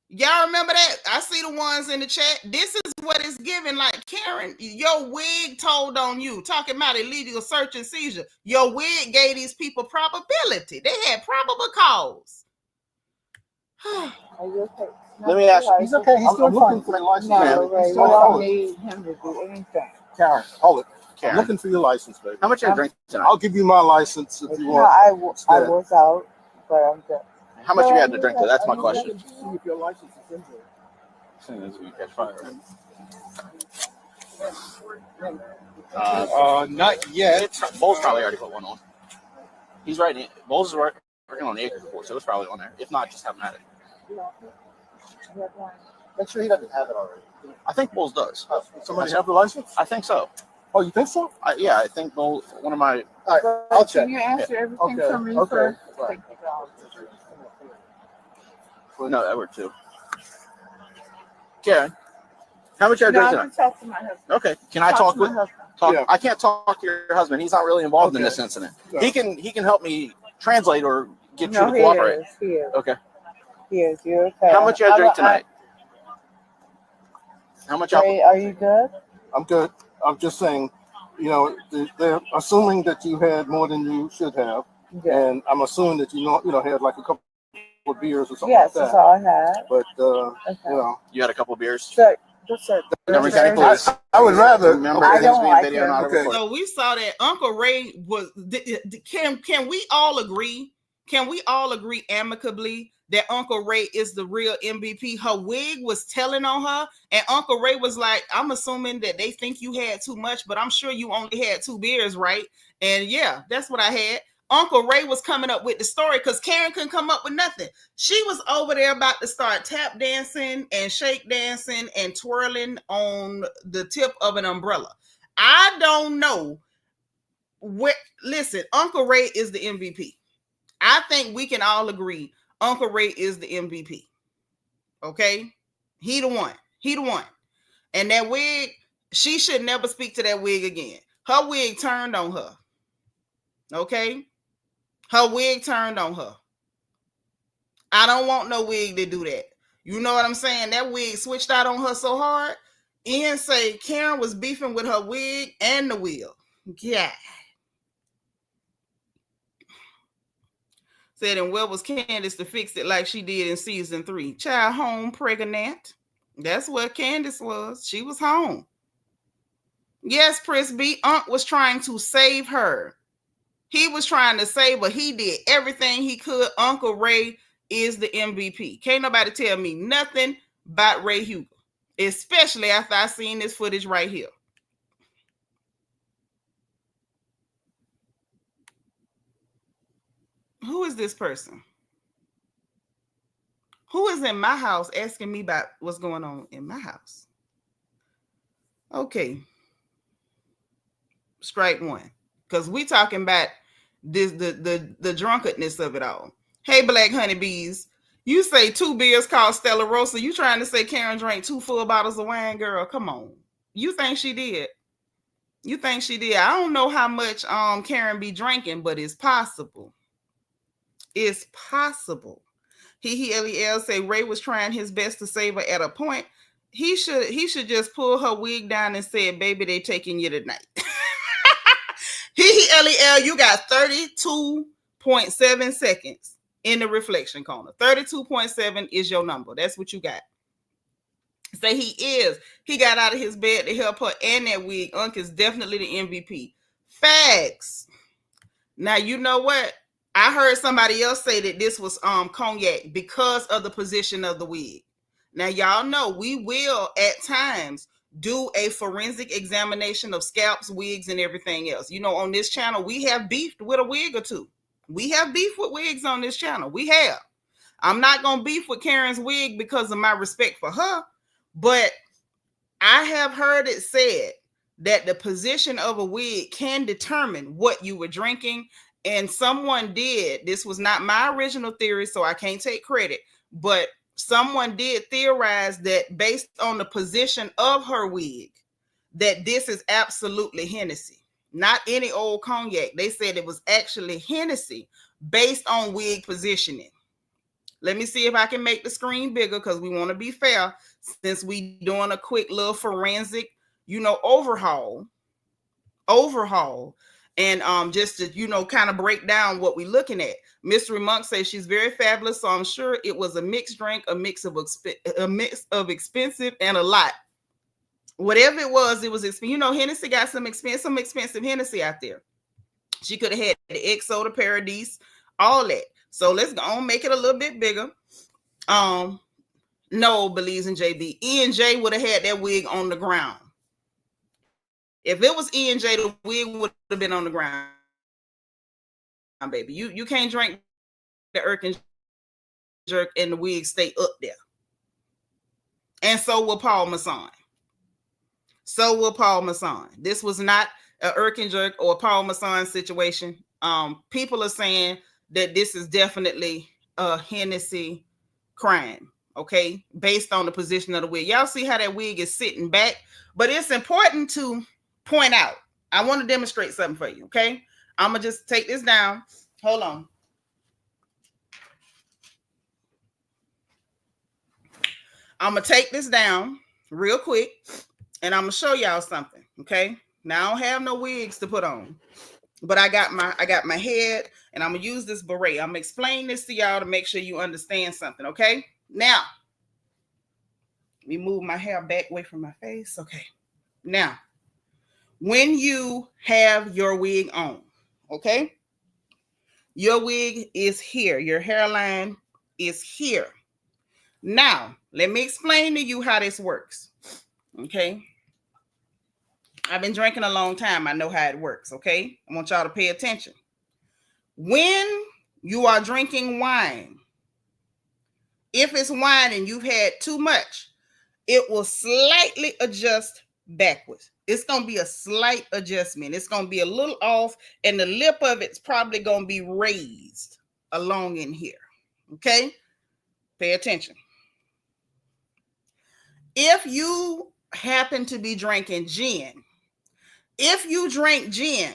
Y'all remember that? I see the ones in the chat. This is what it's giving. Like, Karen, your wig told on you. Talking about illegal search and seizure. Your wig gave these people probability. They had probable cause. Are you okay? Let me ask you. He's okay. He's still looking for your license. No, Ray, we don't need him to do anything. Karen, hold it. Karen. I'm looking for your license, baby. How much are you drinking tonight? I'll give you my license if you No, want. I was out, but I'm good. How much you had to drink? That's my question. See if your license is in there. As soon as we catch fire. Not yet. Bowles probably already put one on. He's right. Bowles is working on the acre report, so it's probably on there. If not, just have him at it. Make sure he doesn't have it already. I think Bowles does. Somebody have the license? I think so. Oh, you think so? Yeah, I think Bowles, one of my. All right, I'll check. Can you answer everything for me first? Thank you, God. No, Edward too. Karen, how much are you No, I drinking can talk to my husband. Okay, can I talk to with? my husband. Yeah. I can't talk to your husband. He's not really involved in this incident. Yeah. He can help me translate or get you No, to cooperate. He is. Okay. He is. You're okay. How much you drink tonight? How much? Ray, are you good? I'm good. I'm just saying, you know, they're assuming that you had more than you should have, and I'm assuming that you had like a couple of beers or something Yes, like that. that's all I had. But Okay. you know, You had a couple of beers. So, just a, Remember, can you please? I would rather. Remember, I it don't is being like video, it. not Okay. recorded. So we saw that Uncle Ray was. Can we all agree? Can we all agree amicably that Uncle Ray is the real MVP? Her wig was telling on her, and Uncle Ray was like, "I'm assuming that they think you had too much, but I'm sure you only had 2 beers, right?" And yeah, that's what I had. Uncle Ray was coming up with the story because Karen couldn't come up with nothing. She was over there about to start tap dancing and shake dancing and twirling on the tip of an umbrella. I don't know where. Listen, Uncle Ray is the MVP. I think we can all agree Uncle Ray is the MVP. Okay? He the one. He the one. And that wig, she should never speak to that wig again. Her wig turned on her. Okay? Her wig turned on her. I don't want no wig to do that. You know what I'm saying? That wig switched out on her so hard. Ian say Karen was beefing with her wig and the wheel. Yeah. Said, and where was Candace to fix it like she did in season 3? Child home pregnant. That's what Candace was. She was home. Yes, Pris B. Unc was trying to save her. He was trying to save her. He did everything he could. Uncle Ray is the MVP. Can't nobody tell me nothing about Ray Huger, especially after I seen this footage right here. Who is this person? Who is in my house asking me about what's going on in my house? Okay. Strike 1. Because we talking about this the drunkenness of it all. Hey, Black Honeybees. You say 2 beers called Stella Rosa. You trying to say Karen drank 2 full bottles of wine, girl? Come on. You think she did? You think she did? I don't know how much Karen be drinking, but it's possible. It's possible. Lel say Ray was trying his best to save her at a point. He should just pull her wig down and say, baby, they taking you tonight. Lel, you got 32.7 seconds in the reflection corner. 32.7 is your number. That's what you got. Say he is. He got out of his bed to help her and that wig. Unc is definitely the MVP. Facts. Now, you know what? I heard somebody else say that this was cognac because of the position of the wig. Now, y'all know we will at times do a forensic examination of scalps, wigs, and everything else. You know, on this channel, we have beefed with a wig or two. We have beef with wigs on this channel. We have. I'm not going to beef with Karen's wig because of my respect for her, but I have heard it said that the position of a wig can determine what you were drinking. And someone did. This was not my original theory, so I can't take credit, but someone did theorize that based on the position of her wig, that this is absolutely Hennessy, not any old cognac. They said it was actually Hennessy based on wig positioning. Let me see if I can make the screen bigger because we want to be fair since we doing a quick little forensic, you know, overhaul. And just to, you know, kind of break down what we're looking at. Mystery Monk says she's very fabulous, so I'm sure it was a mixed drink, a mix of expensive and a lot. Whatever it was expensive. You know, Hennessy got some expensive Hennessy out there. She could have had the XO, the Paradise, all that. So let's go on, make it a little bit bigger. No, Belize and JB. E and J would have had that wig on the ground. If it was E and J, the wig would have been on the ground, baby. You can't drink the irk and jerk and the wig stay up there. And so will Paul Masson. This was not an irk and jerk or a Paul Masson situation. People are saying that this is definitely a Hennessy crime, okay, based on the position of the wig. Y'all see how that wig is sitting back? But it's important to point out. I want to demonstrate something for you, okay? I'm going to just take this down. Hold on. I'm going to take this down real quick, and I'm going to show y'all something, okay? Now, I don't have no wigs to put on, but I got my head, and I'm going to use this beret. I'm going to explain this to y'all to make sure you understand something, okay? Now, let me move my hair back away from my face. Okay. Now, when you have your wig on, okay, your wig is here. Your hairline is here. Now, let me explain to you how this works, okay? I've been drinking a long time. I know how it works, okay? I want y'all to pay attention. When you are drinking wine, if it's wine and you've had too much, it will slightly adjust backwards. It's going to be a slight adjustment. It's going to be a little off, and the lip of it's probably going to be raised along in here. Okay? Pay attention. If you happen to be drinking gin, if you drink gin,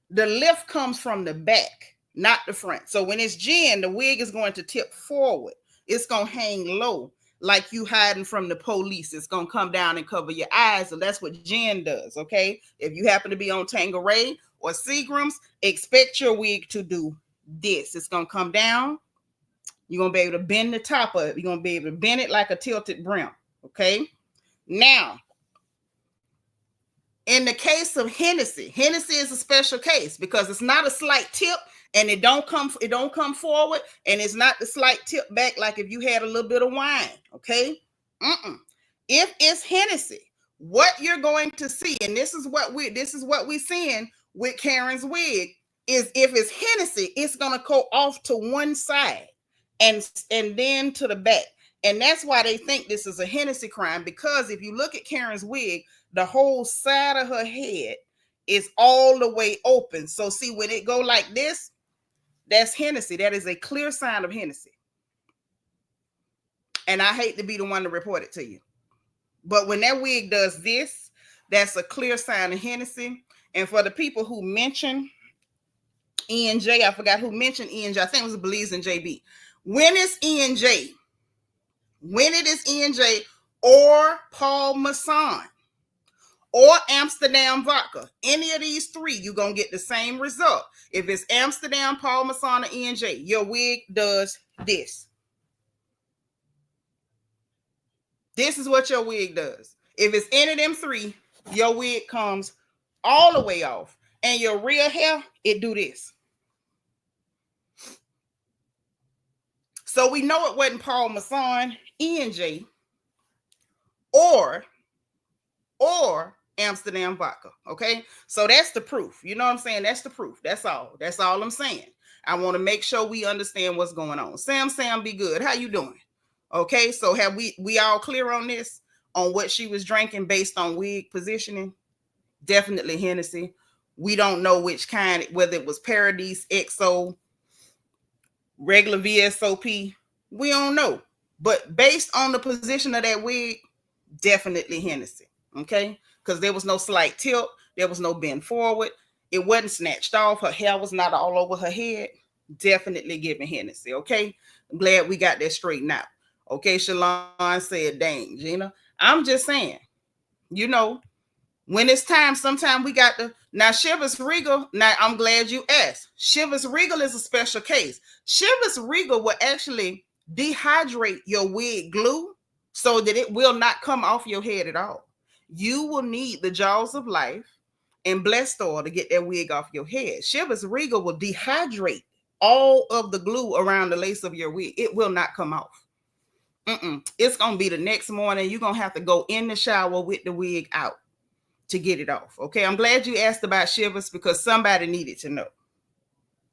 the lift comes from the back, not the front. So when it's gin, the wig is going to tip forward. It's going to hang low, like you hiding from the police. It's going to come down and cover your eyes. And that's what gin does, okay? If you happen to be on Tanqueray or Seagram's, expect your wig to do this. It's going to come down. You're going to be able to bend the top of it. You're going to be able to bend it like a tilted brim, okay? Now, in the case of Hennessy, Hennessy is a special case because it's not a slight tip and it don't come forward, and it's not the slight tip back like if you had a little bit of wine, okay? If it's Hennessy, what you're going to see, and this is what we're seeing with Karen's wig, is if it's Hennessy, it's gonna go off to one side and then to the back. And that's why they think this is a Hennessy crime, because if you look at Karen's wig, the whole side of her head is all the way open. So see, when it go like this, that's Hennessy. That is a clear sign of Hennessy. And I hate to be the one to report it to you, but when that wig does this, that's a clear sign of Hennessy. And for the people who mention E&J, I forgot who mentioned E&J. I think it was Belize and JB. When it's E&J, when it is E&J or Paul Masson or Amsterdam vodka, any of these three, you're going to get the same result. If it's Amsterdam, Paul Masson, or E&J, your wig does this. This is what your wig does. If it's any of them three, your wig comes all the way off. And your real hair, it do this. So we know it wasn't Paul Masson, E&J, or or Amsterdam vodka. Okay, so that's the proof. You know what I'm saying? That's the proof. That's all I'm saying. I want to make sure we understand what's going on. Sam, be good. How you doing? Okay, so have we all clear on this, on what she was drinking based on wig positioning? Definitely Hennessy. We don't know which kind, whether it was Paradise, XO, regular VSOP. We don't know. But based on the position of that wig, definitely Hennessy. Okay? Because there was no slight tilt. There was no bend forward. It wasn't snatched off. Her hair was not all over her head. Definitely giving Hennessy. Okay? I'm glad we got that straightened out. Okay, Shalon said, dang, Gina. I'm just saying, you know, when it's time, sometimes we got to. Now, Chivas Regal, now I'm glad you asked. Chivas Regal is a special case. Chivas Regal will actually dehydrate your wig glue so that it will not come off your head at all. You will need the Jaws of Life and Blessed Oil to get that wig off your head. Chivas Regal will dehydrate all of the glue around the lace of your wig. It will not come off. It's going to be the next morning. You're going to have to go in the shower with the wig out to get it off. Okay, I'm glad you asked about Shivers because somebody needed to know.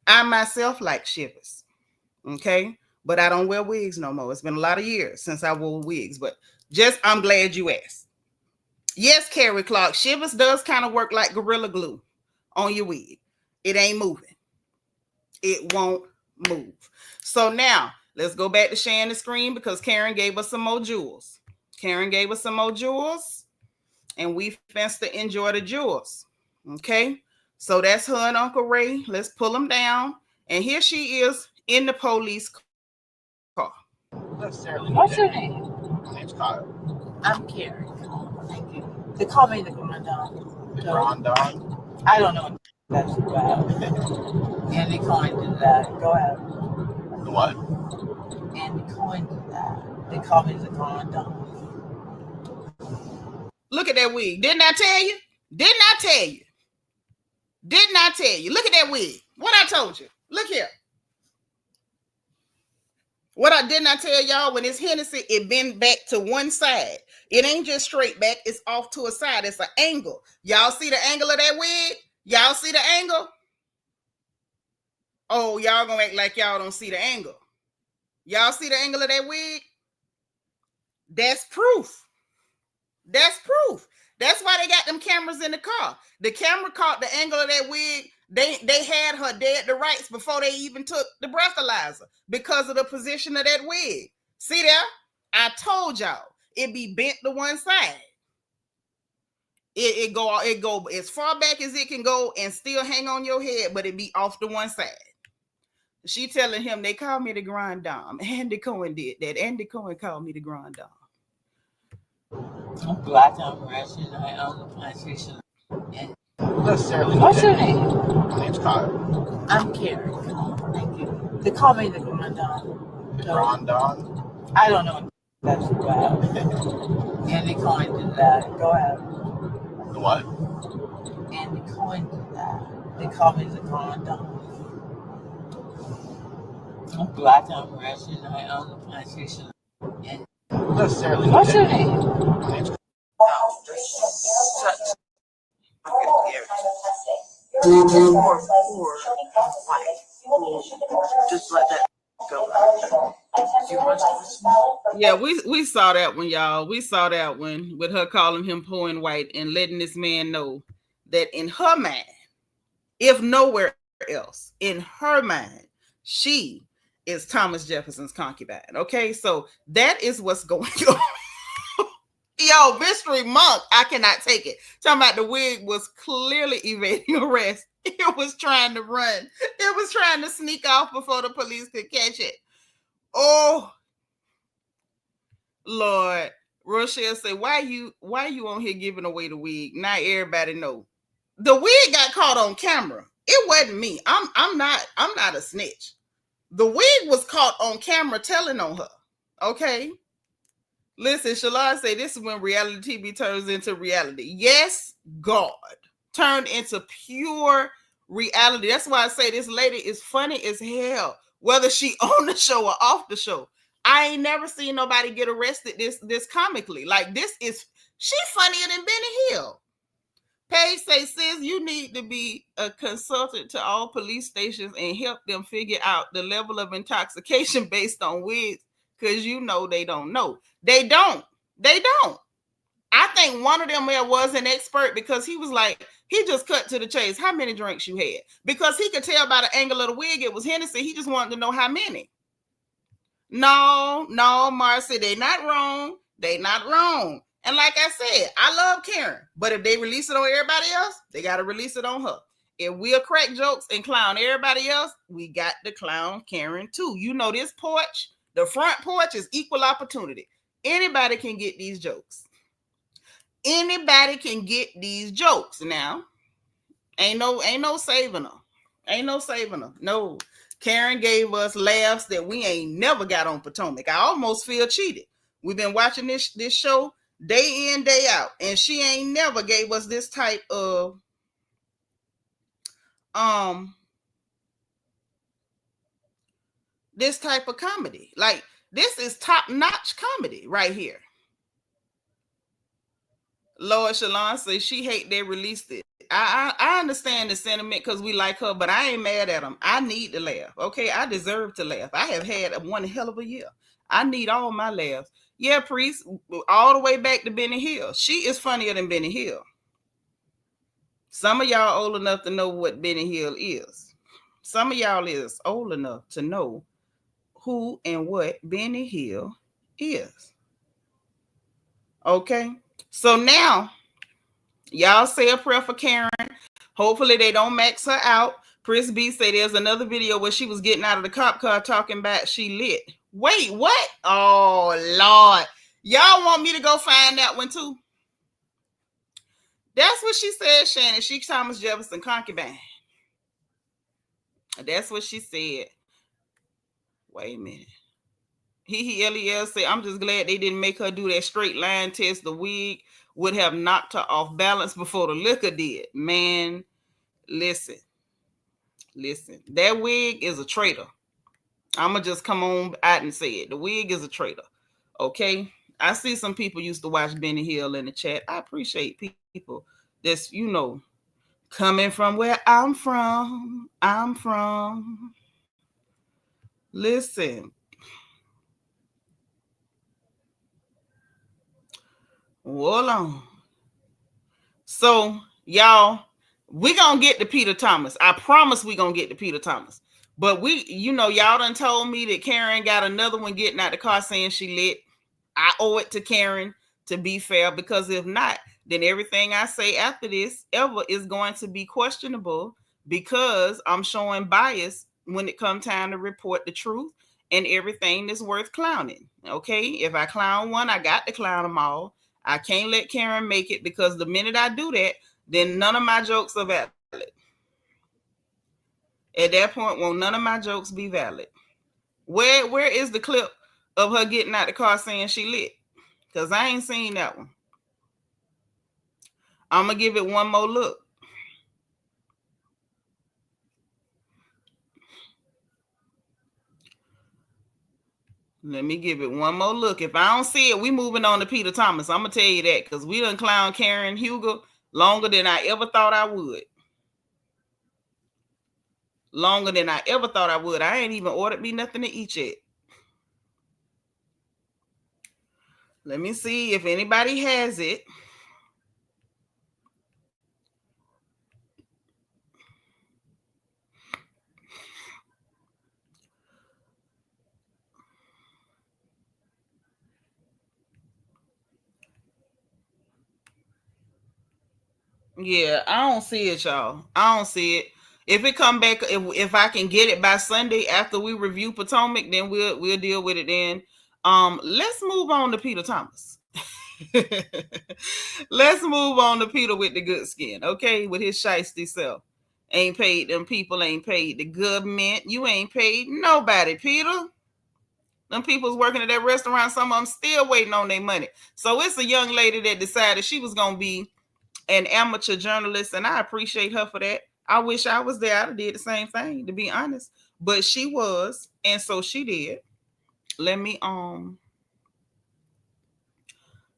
I myself like Shivers. Okay, but I don't wear wigs no more. It's been a lot of years since I wore wigs, but I'm glad you asked. Yes, Carrie Clark, Shivers does kind of work like Gorilla Glue on your wig. It ain't moving. It won't move. So now let's go back to sharing the screen because Karen gave us some more jewels. And we fenced to enjoy the jewels. Okay, so that's her and Uncle Ray. Let's pull them down. And here she is in the police car. What's your name? My name's Kyle. I'm Karen. Thank you. They call me the Grand Dog. The Grand Dog? I don't know what that's about. Andy Cohen did that. Go ahead. The what? Andy Cohen did that. They call me the Grand Dog. Look at that wig. Didn't I tell you? Look at that wig. What I told you. Look here. What I did not tell y'all, when it's Hennessy, it bend back to one side. It ain't just straight back. It's off to a side. It's an angle. Y'all see the angle of that wig? Y'all see the angle? Oh, y'all gonna act like y'all don't see the angle. Y'all see the angle of that wig? That's proof. That's why they got them cameras in the car. The camera caught the angle of that wig. They had her dead to rights before they even took the breathalyzer because of the position of that wig. See there? I told y'all it be bent to one side. It go as far back as it can go and still hang on your head, but it be off to one side. She telling him they call me the Grand Dame. Andy Cohen did that. Andy Cohen called me the Grand Dame. I'm Black, I'm Russian, I own the plantation. What's your name? My name's Kyle. I'm Karen. Thank you. They call me the Grand Dog. The Grand Dog? I don't know what that's about. Andy Cohen did that. Go ahead. The what? Andy Cohen did that. They call me the Grand Dog. I'm Black, I'm Russian, I own the plantation. What's your name? My name's Kyle. Such fucking irritant. Poor white. Just let that go. Too much of a small. Yeah, we saw that one, y'all. We saw that one with her calling him poor and white and letting this man know that in her mind, if nowhere else, in her mind, she is Thomas Jefferson's concubine. Okay, so that is what's going on. Yo, Mystery Monk, I cannot take it. Talking about the wig was clearly evading arrest. It was trying to run. It was trying to sneak off before the police could catch it. Oh, Lord. Rochelle said, why you on here giving away the wig? Now everybody know. The wig got caught on camera. It wasn't me. I'm not a snitch. The wig was caught on camera telling on her. Okay. Listen, Shalon say this is when reality TV turns into reality. Yes, God. Turned into pure reality. That's why I say this lady is funny as hell, whether she on the show or off the show. I ain't never seen nobody get arrested this comically. Like, this is, She funnier than Benny Hill. Paige say, sis, you need to be a consultant to all police stations and help them figure out the level of intoxication based on wigs, because you know they don't know. They don't. I think one of them there was an expert because he was like, he just cut to the chase. How many drinks you had? Because he could tell by the angle of the wig it was Hennessy. He just wanted to know how many. No, Marcy, they not wrong. And like I said, I love Karen, but if they release it on everybody else, they got to release it on her. If we'll crack jokes and clown everybody else, we got to clown Karen too. You know, this porch, the front porch is equal opportunity. Anybody can get these jokes. Now. Ain't no saving her. No. Karen gave us laughs that we ain't never got on Potomac. I almost feel cheated. We've been watching this show day in, day out, and she ain't never gave us this type of comedy. Like, this is top-notch comedy right here. Lord Shalon says she hate they released it. I understand the sentiment because we like her, but I ain't mad at them. I need to laugh. Okay, I deserve to laugh. I have had one hell of a year. I need all my laughs. Yeah, Priest, all the way back to Benny Hill. She is funnier than Benny Hill. Some of y'all old enough to know what Benny Hill is. Some of y'all is old enough to know who and what Benny Hill is. Okay, so now y'all say a prayer for Karen. Hopefully they don't max her out. Chris B say there's another video where she was getting out of the cop car talking about she lit. Wait, what? Oh, Lord. Y'all want me to go find that one too? That's what she said, Shannon. She Thomas Jefferson concubine. That's what she said. Wait a minute. Lel say, I'm just glad they didn't make her do that straight line test. The wig would have knocked her off balance before the liquor did. Man, listen. That wig is a traitor. I'm going to just come on out and say it. The wig is a traitor. Okay? I see some people used to watch Benny Hill in the chat. I appreciate people that's, coming from where I'm from. Listen. Hold on. So, y'all, we're going to get to Peter Thomas. I promise we're going to get to Peter Thomas. But y'all done told me that Karen got another one getting out the car saying she lit. I owe it to Karen to be fair, because if not, then everything I say after this ever is going to be questionable, because I'm showing bias when it comes time to report the truth and everything that's worth clowning. Okay? If I clown one, I got to clown them all. I can't let Karen make it, because the minute I do that, then none of my jokes are valid. At that point, won't none of my jokes be valid? Where is the clip of her getting out the car saying she lit? Because I ain't seen that one. I'm going to give it one more look. Let me give it one more look. If I don't see it, we moving on to Peter Thomas. I'm going to tell you that, because we done clown Karen Huger longer than I ever thought I would. I ain't even ordered me nothing to eat yet. Let me see if anybody has it. Yeah, I don't see it, y'all. I don't see it. If it come back, if I can get it by Sunday after we review Potomac, then we'll deal with it then. Let's move on to Peter Thomas. Let's move on to Peter with the good skin, okay? With his shiesty self. Ain't paid them people, ain't paid the government. You ain't paid nobody, Peter. Them people's working at that restaurant, some of them still waiting on their money. So it's a young lady that decided she was going to be an amateur journalist, and I appreciate her for that. I wish I was there. I did the same thing, to be honest. But she was, and so she did. Let me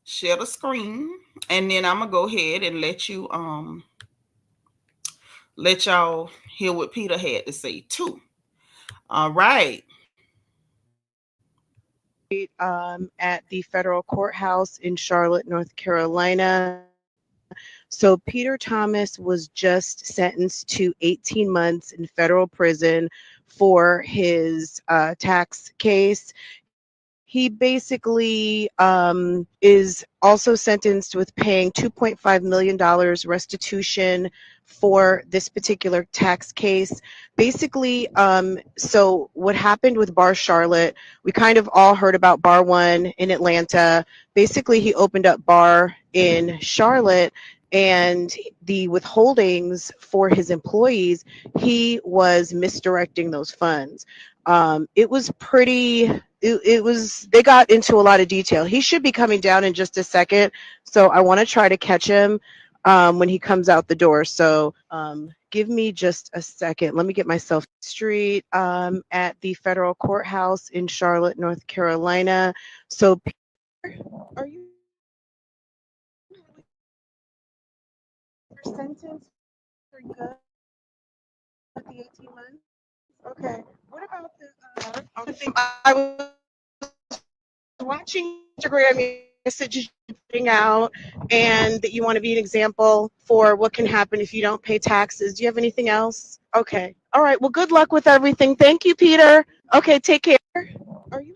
share the screen, and then I'm gonna go ahead and let y'all hear what Peter had to say too. All right. At the federal courthouse in Charlotte, North Carolina. So Peter Thomas was just sentenced to 18 months in federal prison for his tax case. He basically is also sentenced with paying $2.5 million restitution for this particular tax case. Basically, so what happened with Bar Charlotte, we kind of all heard about Bar 1 in Atlanta. Basically, he opened up Bar in Charlotte, and the withholdings for his employees, he was misdirecting those funds. It was pretty... they got into a lot of detail. He should be coming down in just a second, so I want to try to catch him when he comes out the door. So give me just a second. Let me get myself straight. At the federal courthouse in Charlotte, North Carolina. So Peter, are you sentenced? Are you good with the 18 months? Okay. What about the thing I was watching Instagram messages putting out, and that you want to be an example for what can happen if you don't pay taxes? Do you have anything else? Okay. All right. Well, good luck with everything. Thank you, Peter. Okay. Take care. Are you really...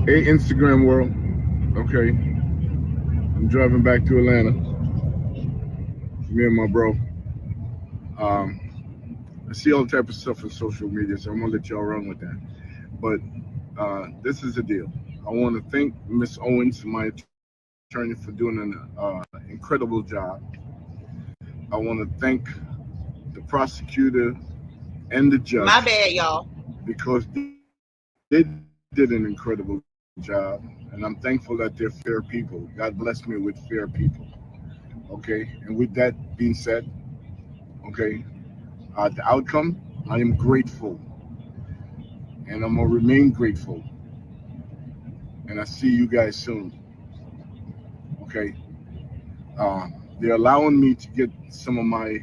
Hey, Instagram world. Okay, I'm driving back to Atlanta. Me and my bro. Um, I see all type of stuff on social media, so I'm gonna let y'all run with that. But this is the deal. I want to thank Miss Owens, my attorney, for doing an incredible job. I want to thank the prosecutor and the judge. My bad, y'all. Because they did an incredible job, and I'm thankful that they're fair people. God bless me with fair people. Okay, and with that being said, okay, the outcome, I am grateful, and I'm gonna remain grateful. And I see you guys soon. Okay, they're allowing me to get some of my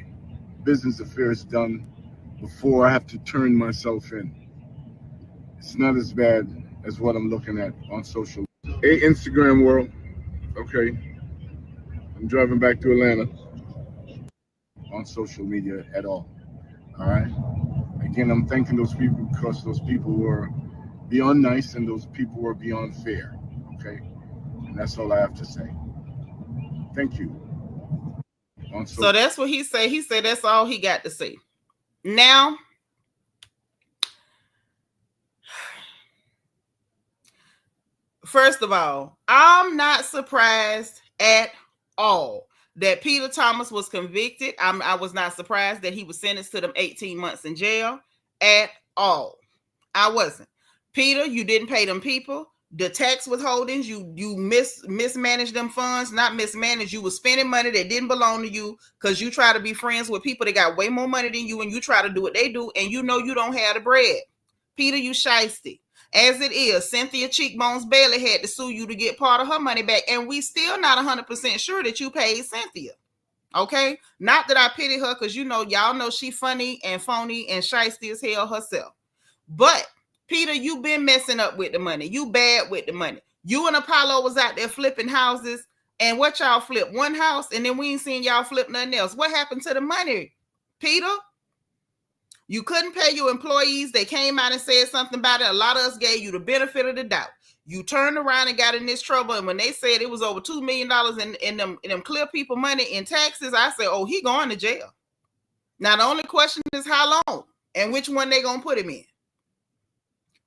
business affairs done before I have to turn myself in. It's not as bad as what I'm looking at on social. Hey, Instagram world. Okay, I'm driving back to Atlanta on social media at all. All right. Again, I'm thanking those people because those people were beyond nice and those people were beyond fair. Okay, and that's all I have to say. Thank you. So that's what he said. He said that's all he got to say. Now, first of all, I'm not surprised at all that Peter Thomas was convicted. I was not surprised that he was sentenced to them 18 months in jail at all. I wasn't. Peter, you didn't pay them people. The tax withholdings, you mismanaged them funds. Not mismanaged. You were spending money that didn't belong to you because you try to be friends with people that got way more money than you, and you try to do what they do, and you know you don't have the bread. Peter, you shiesty. As it is, Cynthia Cheekbones Bailey had to sue you to get part of her money back, and we still not 100% sure that you paid Cynthia. Okay? Not that I pity her, because y'all know she funny and phony and shiesty as hell herself. But Peter, you been messing up with the money. You bad with the money. You and Apollo was out there flipping houses, and what y'all flip? One house, and then we ain't seen y'all flip nothing else. What happened to the money, Peter? You couldn't pay your employees. They came out and said something about it. A lot of us gave you the benefit of the doubt. You turned around and got in this trouble, and when they said it was over $2 million in them clear people money in taxes, I said, oh, he going to jail. Now, the only question is how long and which one they going to put him in.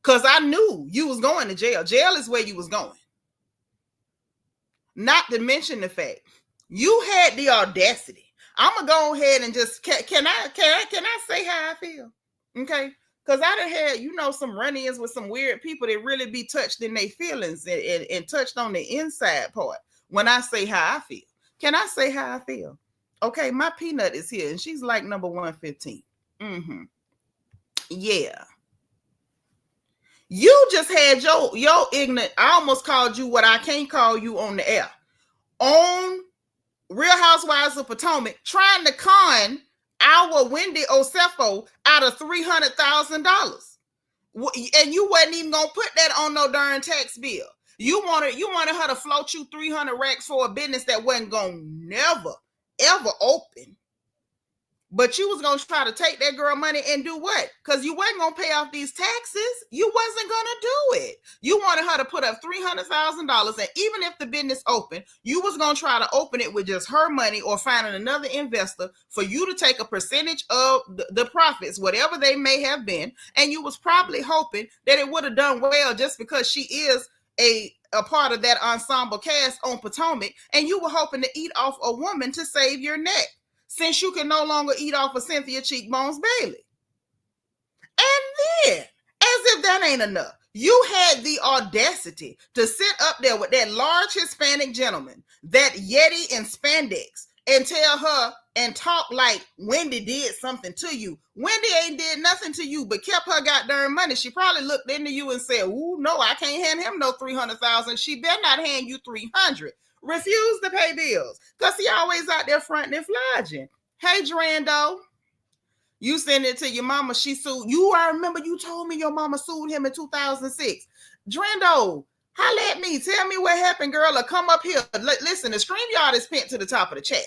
Because I knew you was going to jail. Jail is where you was going. Not to mention the fact you had the audacity. I'm gonna go ahead and just can I say how I feel? Okay. Because I done had, some run-ins with some weird people that really be touched in their feelings and touched on the inside part when I say how I feel. Can I say how I feel? Okay, my peanut is here and she's like number 115. Mm-hmm. Yeah. You just had your ignorant, I almost called you what I can't call you on the air. On Real Housewives of Potomac, trying to con our Wendy Osefo out of $300,000. And you wasn't even gonna put that on no darn tax bill. You wanted her to float you 300 racks for a business that wasn't gonna never ever open. But you was gonna try to take that girl money and do what? Because you wasn't gonna pay off these taxes. You wasn't gonna do it. You wanted her to put up $300,000, and even if the business opened, you was gonna try to open it with just her money or finding another investor for you to take a percentage of the profits, whatever they may have been. And you was probably hoping that it would have done well just because she is a part of that ensemble cast on Potomac, and you were hoping to eat off a woman to save your neck, since you can no longer eat off of Cynthia Cheekbones Bailey. And then, as if that ain't enough, you had the audacity to sit up there with that large Hispanic gentleman, that Yeti in spandex, and tell her and talk like Wendy did something to you. Wendy ain't did nothing to you, but kept her goddamn money. She probably looked into you and said, "Ooh, no, I can't hand him no 300,000. She better not hand you 300. Refuse to pay bills because he always out there fronting and flogging. Hey, Drando, you send it to your mama. She sued you. I remember you told me your mama sued him in 2006. Drando, holla at me. Tell me what happened, girl, or come up here. Listen, the StreamYard is pinned to the top of the chat.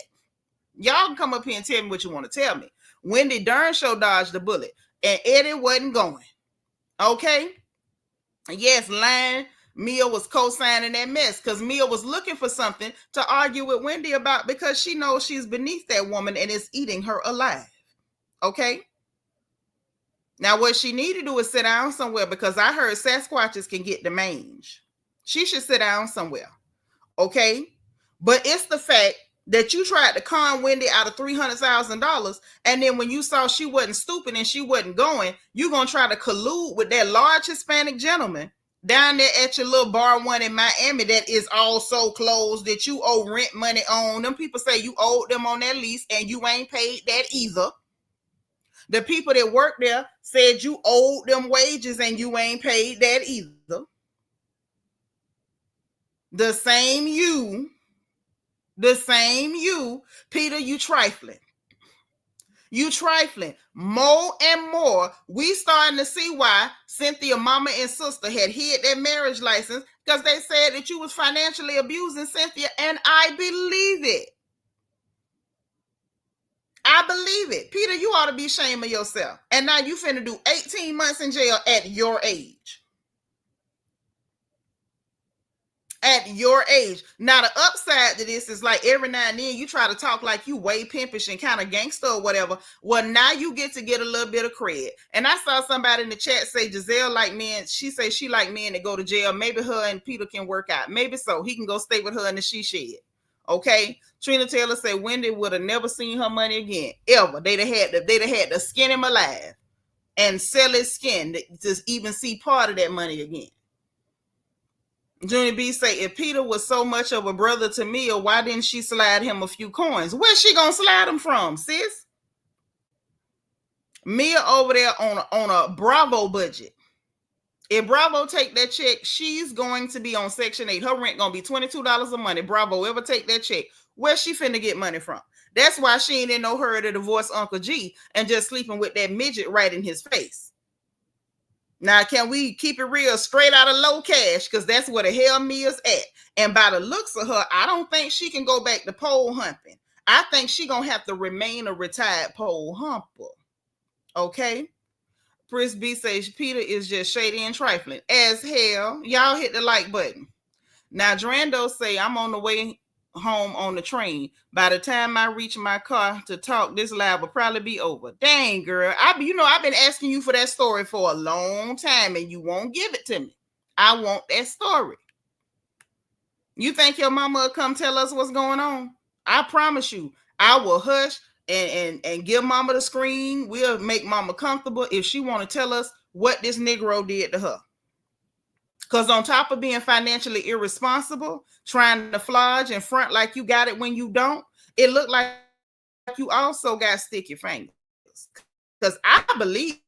Y'all can come up here and tell me what you want to tell me. Wendy darn sure dodged the bullet, and Eddie wasn't going. Okay? Yes, lying. Mia was co-signing that mess because Mia was looking for something to argue with Wendy about because she knows she's beneath that woman and is eating her alive. Okay? Now, what she need to do is sit down somewhere because I heard Sasquatches can get the mange. She should sit down somewhere. Okay? But it's the fact that you tried to con Wendy out of $300,000, and then when you saw she wasn't stupid and she wasn't going, you're going to try to collude with that large Hispanic gentleman down there at your little bar one in Miami that is also closed, that you owe rent money on. Them people say you owed them on that lease and you ain't paid that either. The people that work there said you owed them wages and you ain't paid that either. The same you, Peter, you trifling. You trifling. More and more, we starting to see why Cynthia mama and sister had hid their marriage license because they said that you was financially abusing Cynthia, and I believe it. I believe it. Peter, you ought to be ashamed of yourself. And now you finna do 18 months in jail at your age. At your age. Now, the upside to this is like every now and then you try to talk like you way pimpish and kind of gangster or whatever. Well, now you get to get a little bit of cred. And I saw somebody in the chat say Giselle like men. She say she like men that go to jail. Maybe her and Peter can work out. Maybe so. He can go stay with her in the she shed. Okay. Trina Taylor said Wendy would have never seen her money again. Ever. They'd have had to skin him alive and sell his skin to even see part of that money again. Junior B say, if Peter was so much of a brother to Mia, why didn't she slide him a few coins? Where's she gonna slide them from, sis? Mia over there on a Bravo budget. If Bravo take that check, she's going to be on Section 8. Her rent gonna be $22 a month. If Bravo ever take that check, where's she finna get money from? That's why she ain't in no hurry to divorce Uncle G and just sleeping with that midget right in his face. Now, can we keep it real straight out of low cash? Because that's where the hell Mia's at. And by the looks of her, I don't think she can go back to pole humping. I think she going to have to remain a retired pole humper. Okay? Chris B says Peter is just shady and trifling. As hell. Y'all hit the like button. Now, Drando say I'm on the way home on the train. By the time I reach my car to talk, this live will probably be over. Dang, girl. I've been asking you for that story for a long time and you won't give it to me. I want that story. You think your mama will come tell us what's going on? I promise you, I will hush and give mama the screen. We'll make mama comfortable if she want to tell us what this Negro did to her. Because on top of being financially irresponsible, trying to flodge and front like you got it when you don't, it looked like you also got sticky fingers. Because I believe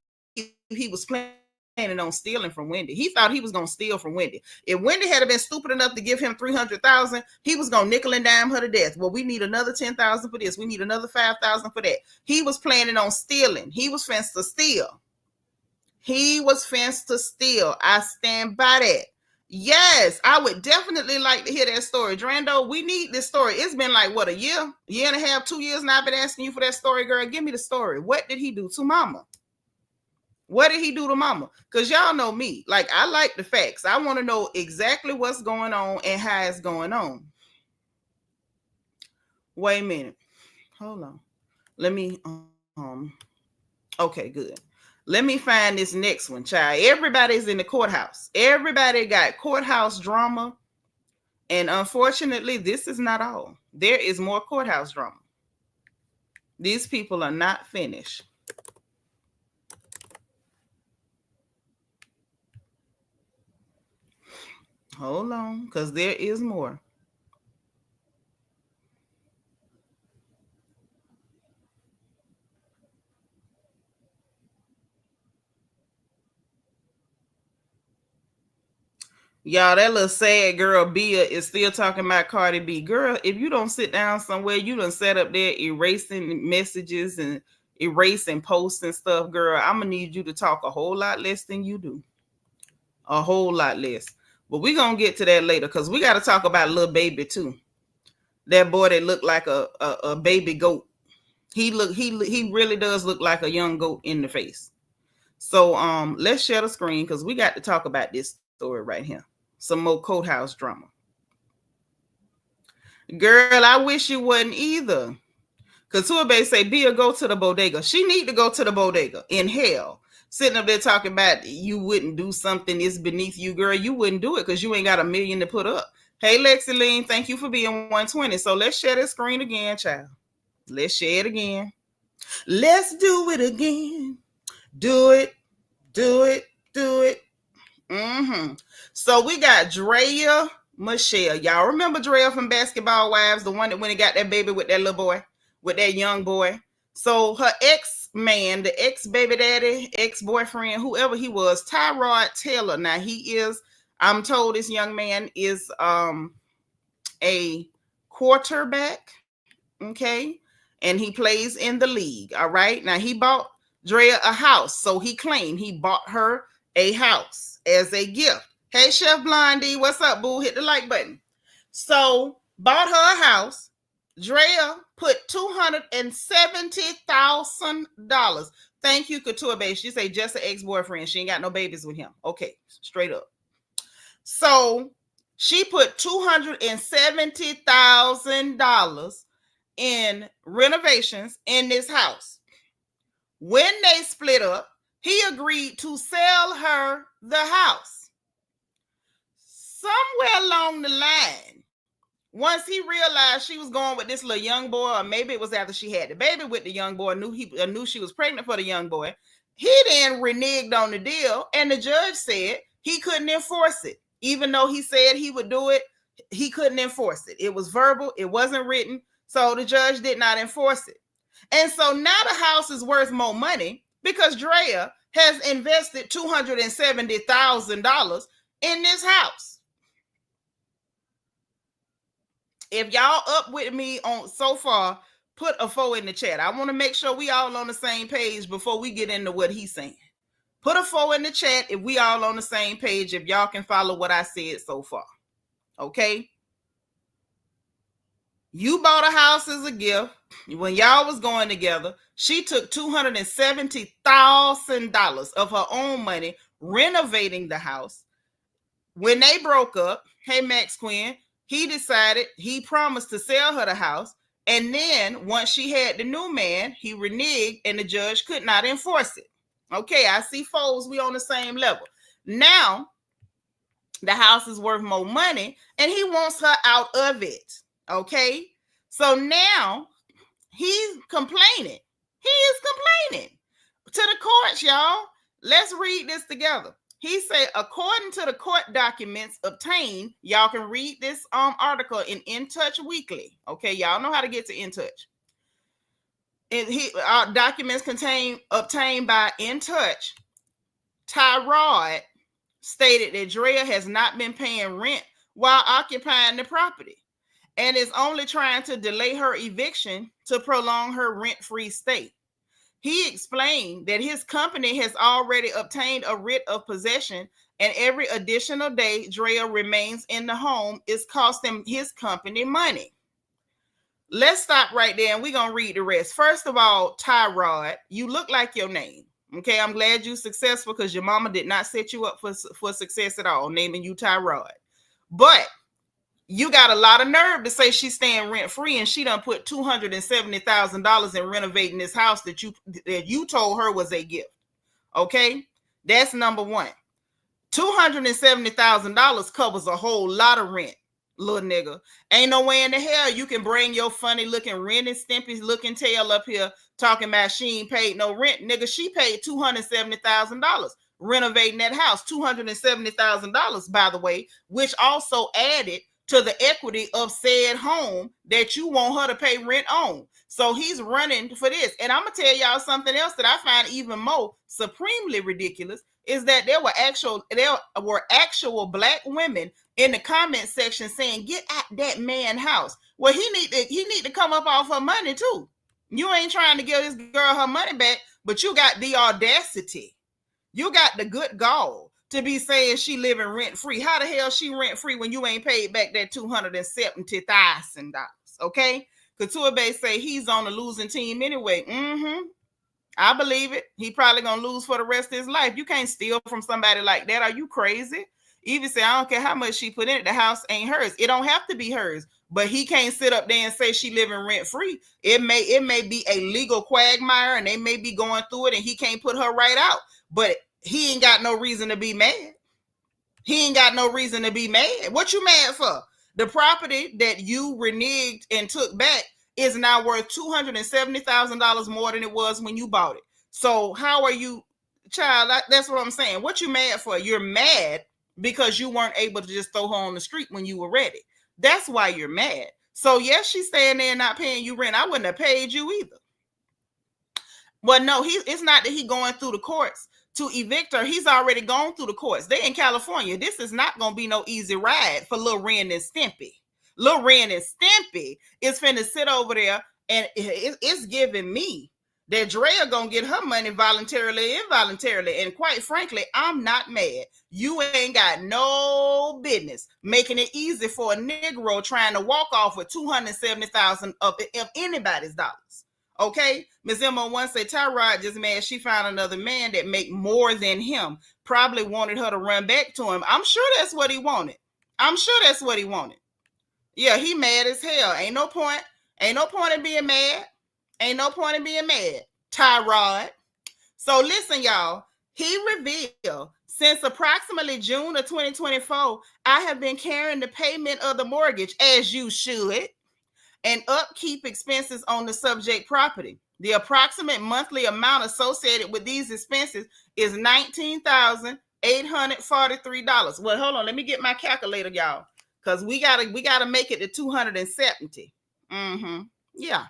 he was planning on stealing from Wendy. He thought he was going to steal from Wendy. If Wendy had been stupid enough to give him $300,000, he was going to nickel and dime her to death. Well, we need another $10,000 for this. We need another $5,000 for that. He was planning on stealing. He was fenced to steal. He was fenced to steal. I stand by that. Yes, I would definitely like to hear that story. Drando, we need this story. It's been like, what, a year and a half, 2 years now I've been asking you for that story, girl. Give me the story. What did he do to mama? What did he do to mama? Because y'all know me. Like, I like the facts. I want to know exactly what's going on and how it's going on. Wait a minute. Hold on. Let me, okay, good. Let me find this next one, child. Everybody's in the courthouse. Everybody got courthouse drama. And unfortunately, this is not all. There is more courthouse drama. These people are not finished. Hold on, because there is more. Y'all, that little sad girl Bia is still talking about Cardi B. Girl, if you don't sit down somewhere, you done set up there erasing messages and erasing posts and stuff, girl, I'm going to need you to talk a whole lot less than you do. A whole lot less. But we're going to get to that later because we got to talk about Lil Baby too. That boy that looked like a baby goat. He really does look like a young goat in the face. So let's share the screen because we got to talk about this story right here. Some more courthouse drama. Girl, I wish you wasn't either. Because Tuabe say, Bia, go to the bodega. She need to go to the bodega in hell. Sitting up there talking about you wouldn't do something that's beneath you, girl. You wouldn't do it because you ain't got $1 million to put up. Hey, Lexi Lean, thank you for being 120. So let's share this screen again, child. Let's share it again. Let's do it again. Do it. Do it. Do it. So we got Dreya Michelle. Y'all remember Dreya from Basketball Wives, the one that when he got that baby with that little boy, with that young boy. So her ex-man, the ex-baby daddy, ex-boyfriend, whoever he was, Tyrod Taylor. Now he is, I'm told this young man is a quarterback, okay? And he plays in the league, all right? Now he bought Dreya a house. So he claimed he bought her a house as a gift. Hey, Chef Blondie, what's up, boo? Hit the like button. So, bought her a house. Dreya put $270,000. Thank you, Couture Bay. She say just an ex-boyfriend. She ain't got no babies with him. Okay, straight up. So, she put $270,000 in renovations in this house. When they split up, he agreed to sell her the house. Somewhere along the line, once he realized she was going with this little young boy, or maybe it was after she had the baby with the young boy, knew she was pregnant for the young boy, he then reneged on the deal, and the judge said he couldn't enforce it. Even though he said he would do it, he couldn't enforce it. It was verbal, it wasn't written, so the judge did not enforce it. And so now the house is worth more money because Dreya has invested $270,000 in this house. If y'all up with me on so far, put a 4 in the chat. I want to make sure we all on the same page before we get into what he's saying. Put a 4 in the chat if we all on the same page, if y'all can follow what I said so far. Okay? You bought a house as a gift. When y'all was going together, she took $270,000 of her own money renovating the house. When they broke up, hey, Max Quinn, he decided, he promised to sell her the house. And then once she had the new man, he reneged and the judge could not enforce it. Okay, I see foes, we on the same level. Now, The house is worth more money, and he wants her out of it. Okay, so now he's complaining. He is complaining to the courts, y'all. Let's read this together. He said, according to the court documents obtained, y'all can read this article in Touch Weekly. Okay, y'all know how to get to In Touch. Documents obtained by In Touch. Tyrod stated that Dreya has not been paying rent while occupying the property and is only trying to delay her eviction to prolong her rent-free stay. He explained that his company has already obtained a writ of possession, and every additional day Dreya remains in the home is costing his company money. Let's stop right there and we're going to read the rest. First of all, Tyrod, you look like your name. Okay, I'm glad you're successful because your mama did not set you up for success at all, naming you Tyrod. But you got a lot of nerve to say she's staying rent-free and she done put $270,000 in renovating this house that you told her was a gift. Okay, that's number one. $270,000 covers a whole lot of rent, little nigga. Ain't no way in the hell you can bring your funny looking Ren and Stimpy looking tail up here talking about she ain't paid no rent. Nigga, she paid $270,000 renovating that house. $270,000, by the way, which also added to the equity of said home that you want her to pay rent on. So he's running for this. And I'm going to tell y'all something else that I find even more supremely ridiculous is that there were actual black women in the comment section saying, get at that man house. Well, he need to come up off her money too. You ain't trying to give this girl her money back, but you got the audacity. You got the good gall to be saying she living rent free. How the hell she rent free when you ain't paid back that $270,000? Okay, Couture say he's on the losing team anyway. I believe it. He probably gonna lose for the rest of his life. You can't steal from somebody like that. Are you crazy? Even say I don't care how much she put in it. The house ain't hers. It don't have to be hers. But he can't sit up there and say she living rent free. It may be a legal quagmire and they may be going through it and he can't put her right out. But he ain't got no reason to be mad. He ain't got no reason to be mad. What you mad for? The property that you reneged and took back is now worth $270,000 more than it was when you bought it. So how are you, child? That's what I'm saying. What you mad for? You're mad because you weren't able to just throw her on the street when you were ready. That's why you're mad. So yes, she's staying there and not paying you rent. I wouldn't have paid you either. Well, no, it's not that he's going through the courts to evict her. He's already gone through the courts. They in California. This is not going to be no easy ride for Lil Ren and Stimpy. Lil Ren and Stimpy is finna sit over there and it's giving me that Dreya gonna get her money voluntarily, involuntarily. And quite frankly, I'm not mad. You ain't got no business making it easy for a Negro trying to walk off with $270,000 of anybody's dollars. Okay, Ms. M01 said Tyrod just mad she found another man that make more than him. Probably wanted her to run back to him. I'm sure that's what he wanted. Yeah, he mad as hell. Ain't no point in being mad. Tyrod. So listen, y'all. He revealed since approximately June of 2024, I have been carrying the payment of the mortgage, as you should, and upkeep expenses on the subject property. The approximate monthly amount associated with these expenses is $19,843. Well, hold on. Let me get my calculator, y'all. Because we gotta make it to 270. Yeah.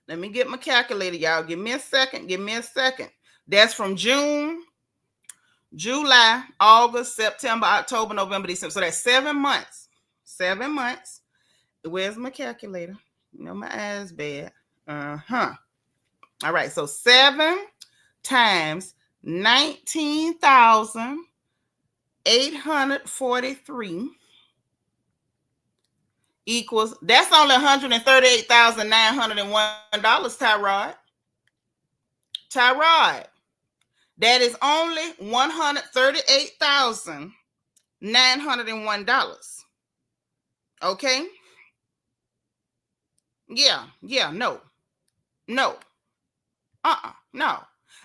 Let me get my calculator, y'all. Give me a second. That's from June, July, August, September, October, November, December. So that's 7 months. 7 months. Where's my calculator? You know my eyes bad. All right. So 7 times 19,843 equals, that's only $138,901, Tyrod. That is only $138,901. Okay? Yeah, no. No.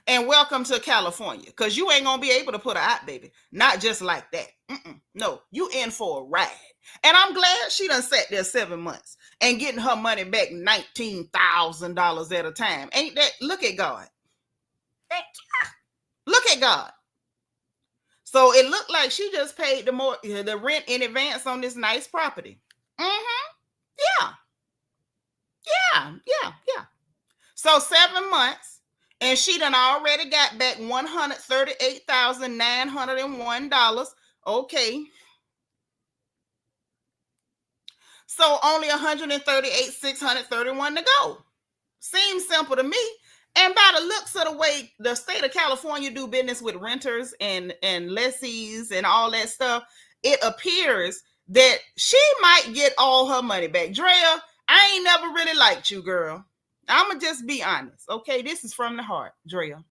And welcome to California, because you ain't gonna be able to put her out, baby. Not just like that. No, you in for a ride. And I'm glad she done sat there 7 months and getting her money back $19,000 at a time. Ain't that? Look at God. Look at God. So it looked like she just paid the rent in advance on this nice property. Yeah. So 7 months, and she done already got back $138,901. Okay. So only $138,631 to go. Seems simple to me. And by the looks of the way the state of California do business with renters and lessees and all that stuff, it appears that she might get all her money back. Drea, I ain't never really liked you, girl. I'm going to just be honest. Okay, this is from the heart, Drea.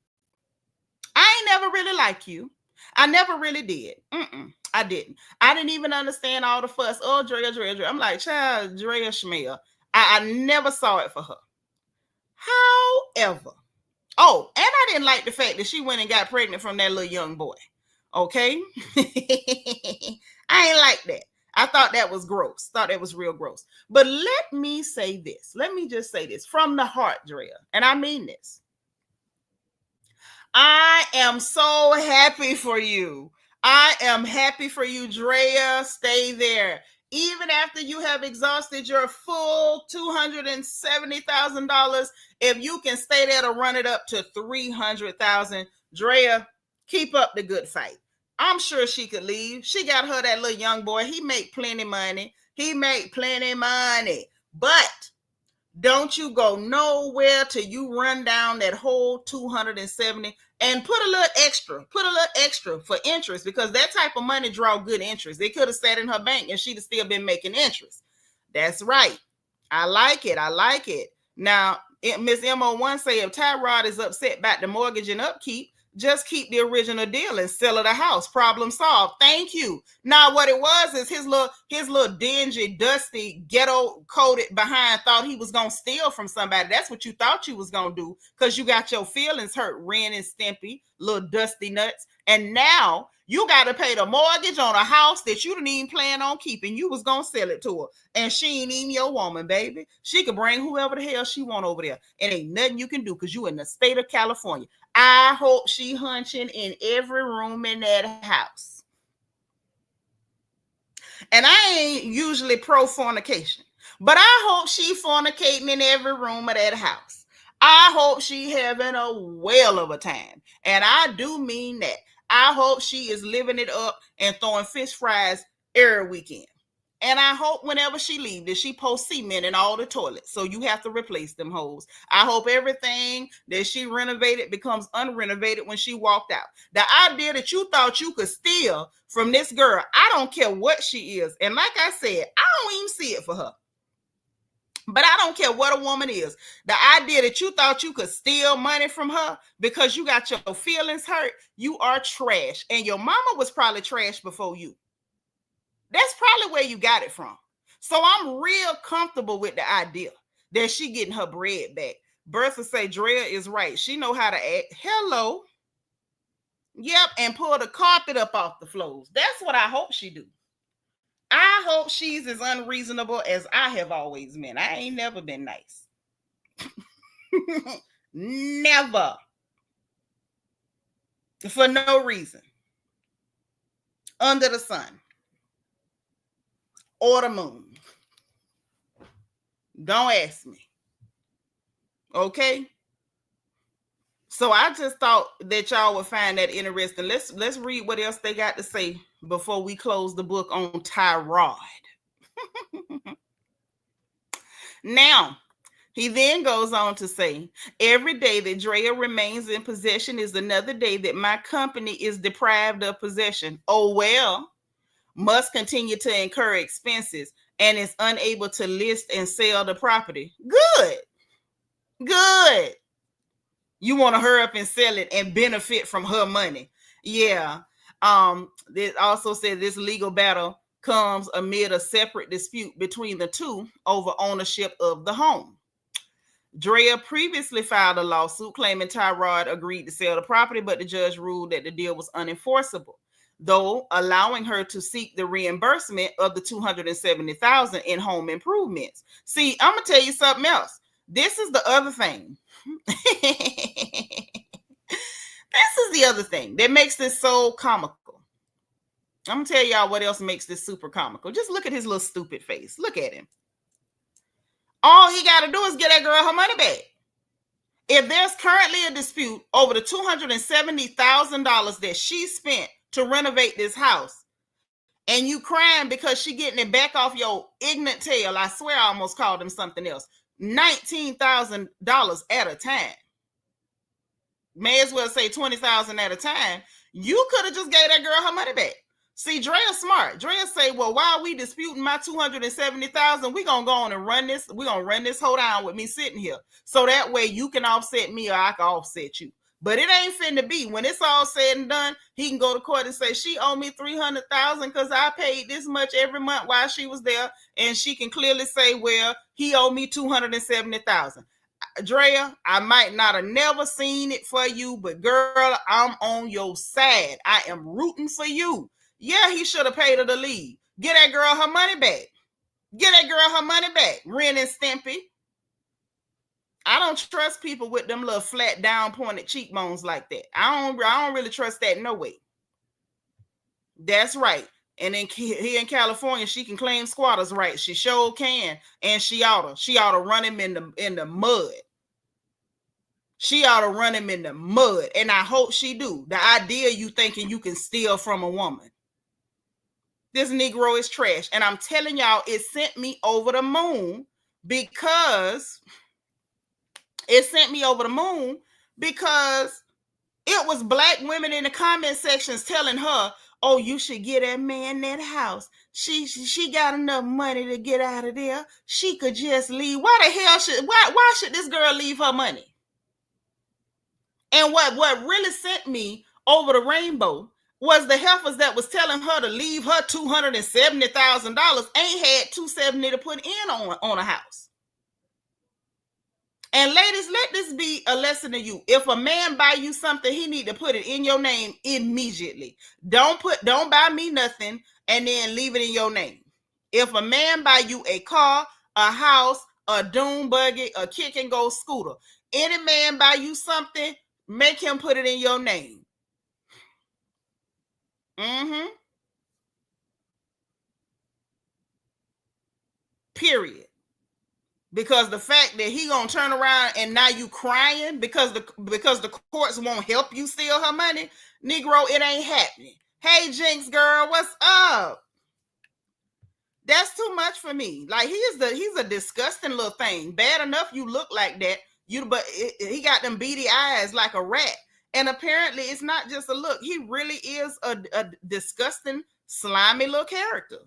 I ain't never really liked you. I never really did. I didn't. I didn't even understand all the fuss. Oh, Drea. I'm like, child, Drea Schmel. I never saw it for her. However, and I didn't like the fact that she went and got pregnant from that little young boy. Okay? I ain't like that. I thought that was gross. Thought that was real gross. But let me say this. Let me just say this from the heart, Drea. And I mean this. I am so happy for you. I am happy for you, Drea. Stay there. Even after you have exhausted your full $270,000, if you can stay there to run it up to $300,000, Drea, keep up the good fight. I'm sure she could leave. She got her that little young boy. He make plenty money. But don't you go nowhere till you run down that whole 270 and put a little extra for interest, because that type of money draw good interest. They could have sat in her bank and she'd have still been making interest. That's right. I like it. Now, Miss M01 say if Tyrod is upset about the mortgage and upkeep, just keep the original deal and sell her the house. Problem solved. Thank you. Now, what it was is his little dingy, dusty, ghetto-coated behind thought he was going to steal from somebody. That's what you thought you was going to do, because you got your feelings hurt, Ren and Stimpy, little dusty nuts. And now you got to pay the mortgage on a house that you didn't even plan on keeping. You was going to sell it to her. And she ain't even your woman, baby. She could bring whoever the hell she want over there. And ain't nothing you can do, because you in the state of California. I hope she hunching in every room in that house. And I ain't usually pro fornication, but I hope she fornicating in every room of that house. I hope she having a whale of a time. And I do mean that. I hope she is living it up and throwing fish fries every weekend. And I hope whenever she leaves that she posts cement in all the toilets, so you have to replace them hoes. I hope everything that she renovated becomes unrenovated when she walked out. The idea that you thought you could steal from this girl, I don't care what she is. And like I said, I don't even see it for her. But I don't care what a woman is. The idea that you thought you could steal money from her because you got your feelings hurt, you are trash. And your mama was probably trash before you. That's probably where you got it from. So I'm real comfortable with the idea that she getting her bread back. Bertha say Drea is right. She know how to act. Hello. Yep, and pull the carpet up off the floors. That's what I hope she do. I hope she's as unreasonable as I have always been. I ain't never been nice. Never. For no reason. Under the sun. Or the moon. Don't ask me. Okay? So I just thought that y'all would find that interesting. Let's read what else they got to say before we close the book on Tyrod. Now, he then goes on to say, every day that Drea remains in possession is another day that my company is deprived of possession. Oh, well. Must continue to incur expenses and is unable to list and sell the property. Good. You want to hurry up and sell it and benefit from her money. Yeah. It also said this legal battle comes amid a separate dispute between the two over ownership of the home. Dreya previously filed a lawsuit claiming Tyrod agreed to sell the property, but the judge ruled that the deal was unenforceable, though allowing her to seek the reimbursement of the $270,000 in home improvements. See, I'm gonna tell you something else. This is the other thing. This is the other thing that makes this so comical. I'm gonna tell y'all what else makes this super comical. Just look at his little stupid face. Look at him. All he got to do is get that girl her money back. If there's currently a dispute over the $270,000 that she spent to renovate this house, and you crying because she getting it back off your ignorant tail, I swear I almost called him something else, $19,000 at a time. May as well say $20,000 at a time. You could have just gave that girl her money back. See, Dreya smart. Dreya say, well, while we disputing my $270,000, we gonna go on and run this. We gonna run this whole down with me sitting here, so that way you can offset me or I can offset you. But it ain't finna be. When it's all said and done, he can go to court and say she owe me $300,000 because I paid this much every month while she was there, and she can clearly say, well, he owed me $270,000. Dreya, I might not have never seen it for you, but girl, I'm on your side. I am rooting for you. Yeah, he should have paid her to leave. Get that girl her money back. Get that girl her money back. Ren and Stimpy. I don't trust people with them little flat down pointed cheekbones like that. I don't really trust that no way. That's right. And then here in California, she can claim squatters' rights. She sure can, and she oughta run him in the mud. She oughta run him in the mud, and I hope she do. The idea you thinking you can steal from a woman. This Negro is trash, and I'm telling y'all, it sent me over the moon because it was black women in the comment sections telling her, oh, you should get that man that house. She got enough money to get out of there. She could just leave. Why should this girl leave her money? And what really sent me over the rainbow was the heifers that was telling her to leave her $270,000 ain't had $270 to put in on a house. And ladies, let this be a lesson to you. If a man buy you something, he need to put it in your name immediately. Don't buy me nothing and then leave it in your name. If a man buy you a car, a house, a dune buggy, a kick and go scooter, any man buy you something, make him put it in your name. Period. Because the fact that he gonna turn around and now you crying because the courts won't help you steal her money, Negro, it ain't happening. Hey, Jinx girl, what's up? That's too much for me. Like he's a disgusting little thing. Bad enough you look like that. But he got them beady eyes like a rat. And apparently it's not just a look. He really is a disgusting, slimy little character.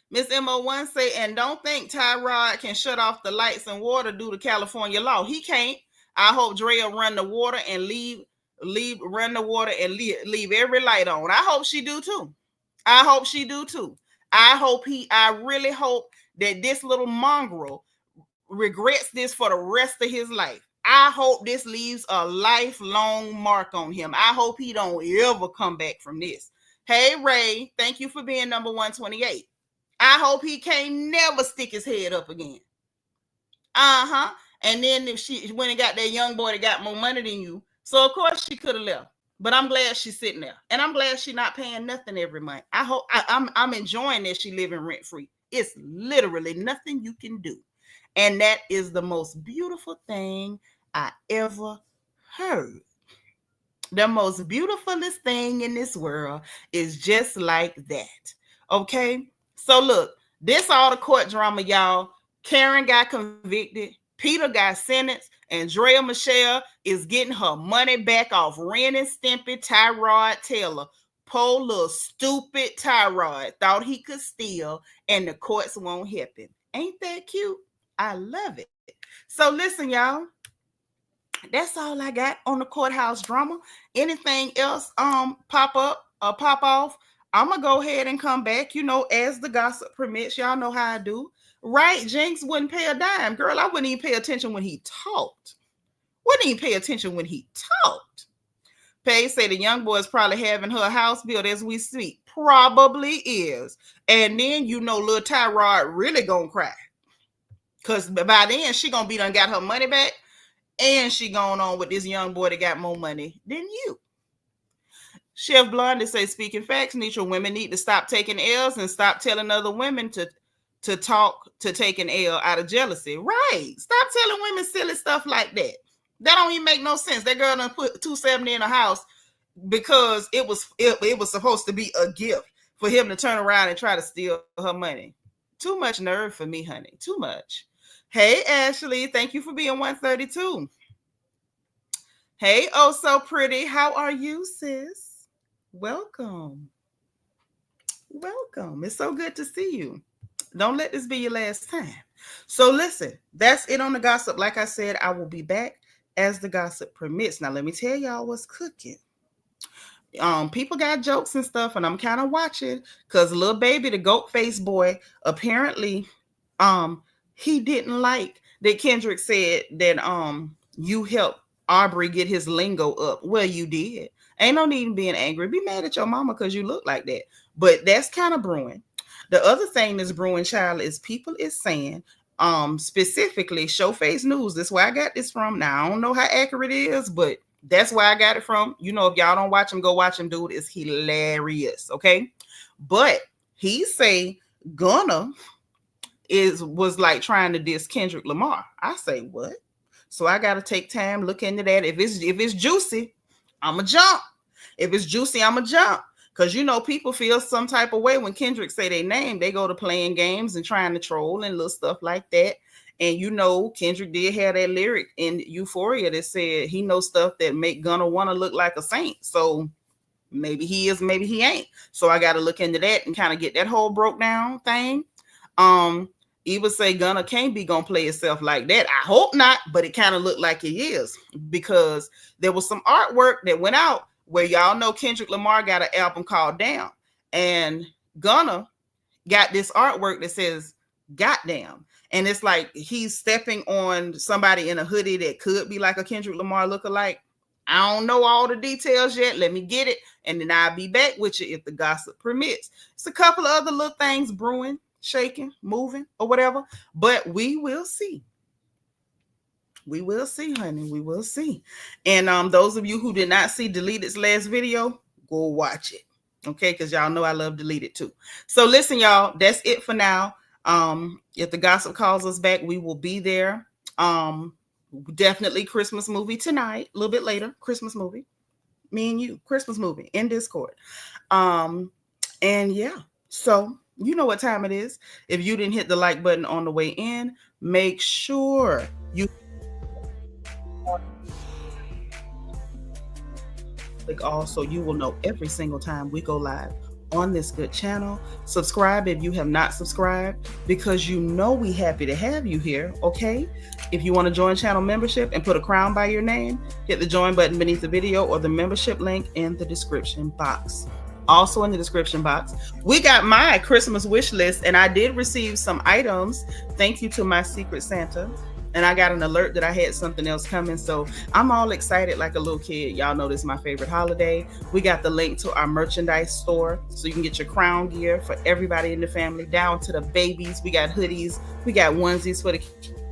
Miss MO1 say, and don't think Tyrod can shut off the lights and water due to California law. He can't. I hope Dreya run the water and leave every light on. I hope she do too. I really hope that this little mongrel regrets this for the rest of his life. I hope this leaves a lifelong mark on him. I hope he don't ever come back from this. Hey, Ray, thank you for being number 128. I hope he can't never stick his head up again. And then if she went and got that young boy that got more money than you, so of course she could have left. But I'm glad she's sitting there, and I'm glad she's not paying nothing every month. I'm enjoying that she living rent free. It's literally nothing you can do, and that is the most beautiful thing I ever heard. The most beautifulest thing in this world is just like that. Okay. So look, this all the court drama, y'all. Karen got convicted. Peter got sentenced. And Drea Michelle is getting her money back off Ren and Stimpy, Tyrod Taylor. Poor little stupid Tyrod thought he could steal and the courts won't help him. Ain't that cute? I love it. So listen, y'all. That's all I got on the courthouse drama. Anything else pop up or pop off? I'm going to go ahead and come back, as the gossip permits. Y'all know how I do. Right? Jinx wouldn't pay a dime. Girl, I wouldn't even pay attention when he talked. Wouldn't even pay attention when he talked. Paige say the young boy is probably having her house built as we speak. Probably is. And then, little Tyrod really going to cry. Because by then, she going to be done got her money back. And she going on with this young boy that got more money than you. Chef Blondie say, speaking facts, Nitra, women need to stop taking L's and stop telling other women to talk to take an L out of jealousy. Right. Stop telling women silly stuff like that. That don't even make no sense. That girl done put 270 in the house because it was supposed to be a gift for him to turn around and try to steal her money. Too much nerve for me, honey. Too much. Hey, Ashley. Thank you for being 132. Hey, oh so pretty. How are you, sis? Welcome. Welcome. It's so good to see you. Don't let this be your last time. So listen, that's it on the gossip. Like I said, I will be back as the gossip permits. Now, let me tell y'all what's cooking. People got jokes and stuff, and I'm kind of watching because little baby, the goat face boy, apparently, he didn't like that Kendrick said that you helped Aubrey get his lingo up. Well, you did. Ain't no need in being angry. Be mad at your mama because you look like that. But that's kind of brewing. The other thing that's brewing, child, is people is saying, specifically Showface News. That's where I got this from. Now, I don't know how accurate it is, but that's where I got it from. If y'all don't watch him, go watch him, dude. It's hilarious, okay? But he say Gunna was like trying to diss Kendrick Lamar. I say, what? So I got to take time, look into that. If it's juicy, I'm a jump. If it's juicy, I'm a jump. Because, people feel some type of way when Kendrick say their name. They go to playing games and trying to troll and little stuff like that. And, Kendrick did have that lyric in Euphoria that said he knows stuff that make Gunna want to look like a saint. So maybe he is, maybe he ain't. So I got to look into that and kind of get that whole broke down thing. Eva say Gunna can't be gonna play itself like that. I hope not, but it kind of looked like it is because there was some artwork that went out where y'all know Kendrick Lamar got an album called Damn, and Gunna got this artwork that says Goddamn, and it's like he's stepping on somebody in a hoodie that could be like a Kendrick Lamar lookalike. I don't know all the details yet. Let me get it, and then I'll be back with you if the gossip permits. It's a couple of other little things brewing, shaking, moving, or whatever, but we will see. We will see, honey. We will see. And those of you who did not see Deleted's last video, go watch it. Okay, because y'all know I love Deleted too. So listen, y'all, that's it for now. If the gossip calls us back, we will be there. Definitely Christmas movie tonight, a little bit later. Christmas movie. Me and you, Christmas movie in Discord. And yeah, so you know what time it is. If you didn't hit the like button on the way in, make sure you click all so you will know every single time we go live on this good channel. Subscribe if you have not subscribed, because we happy to have you here, okay? If you want to join channel membership and put a crown by your name, hit the join button beneath the video or the membership link in the description box. Also in the description box, we got my Christmas wish list, and I did receive some items. Thank you to my Secret Santa. And I got an alert that I had something else coming. So I'm all excited like a little kid. Y'all know this is my favorite holiday. We got the link to our merchandise store so you can get your crown gear for everybody in the family, down to the babies. We got hoodies. We got onesies for the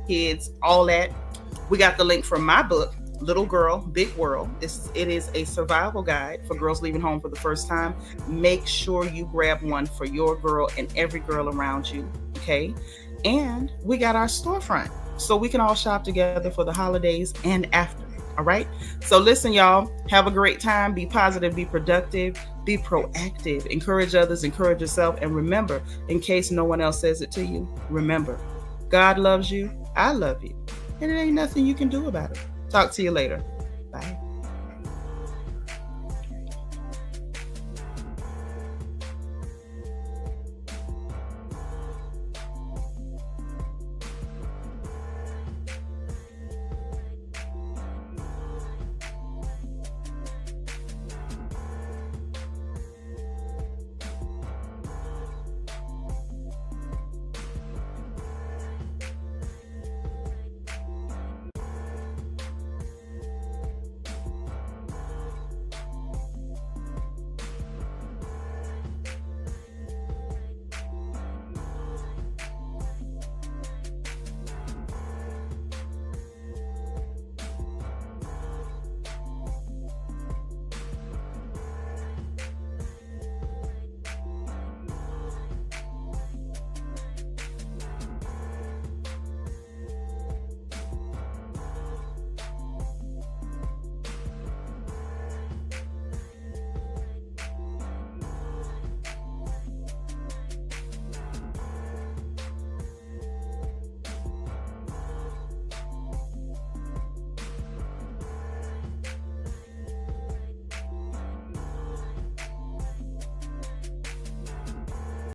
kids, all that. We got the link for my book, Little Girl, Big World. It is a survival guide for girls leaving home for the first time. Make sure you grab one for your girl and every girl around you, okay? And we got our storefront, so we can all shop together for the holidays and after, all right? So listen, y'all, have a great time. Be positive, be productive, be proactive. Encourage others, encourage yourself. And remember, in case no one else says it to you, remember, God loves you, I love you, and it ain't nothing you can do about it. Talk to you later.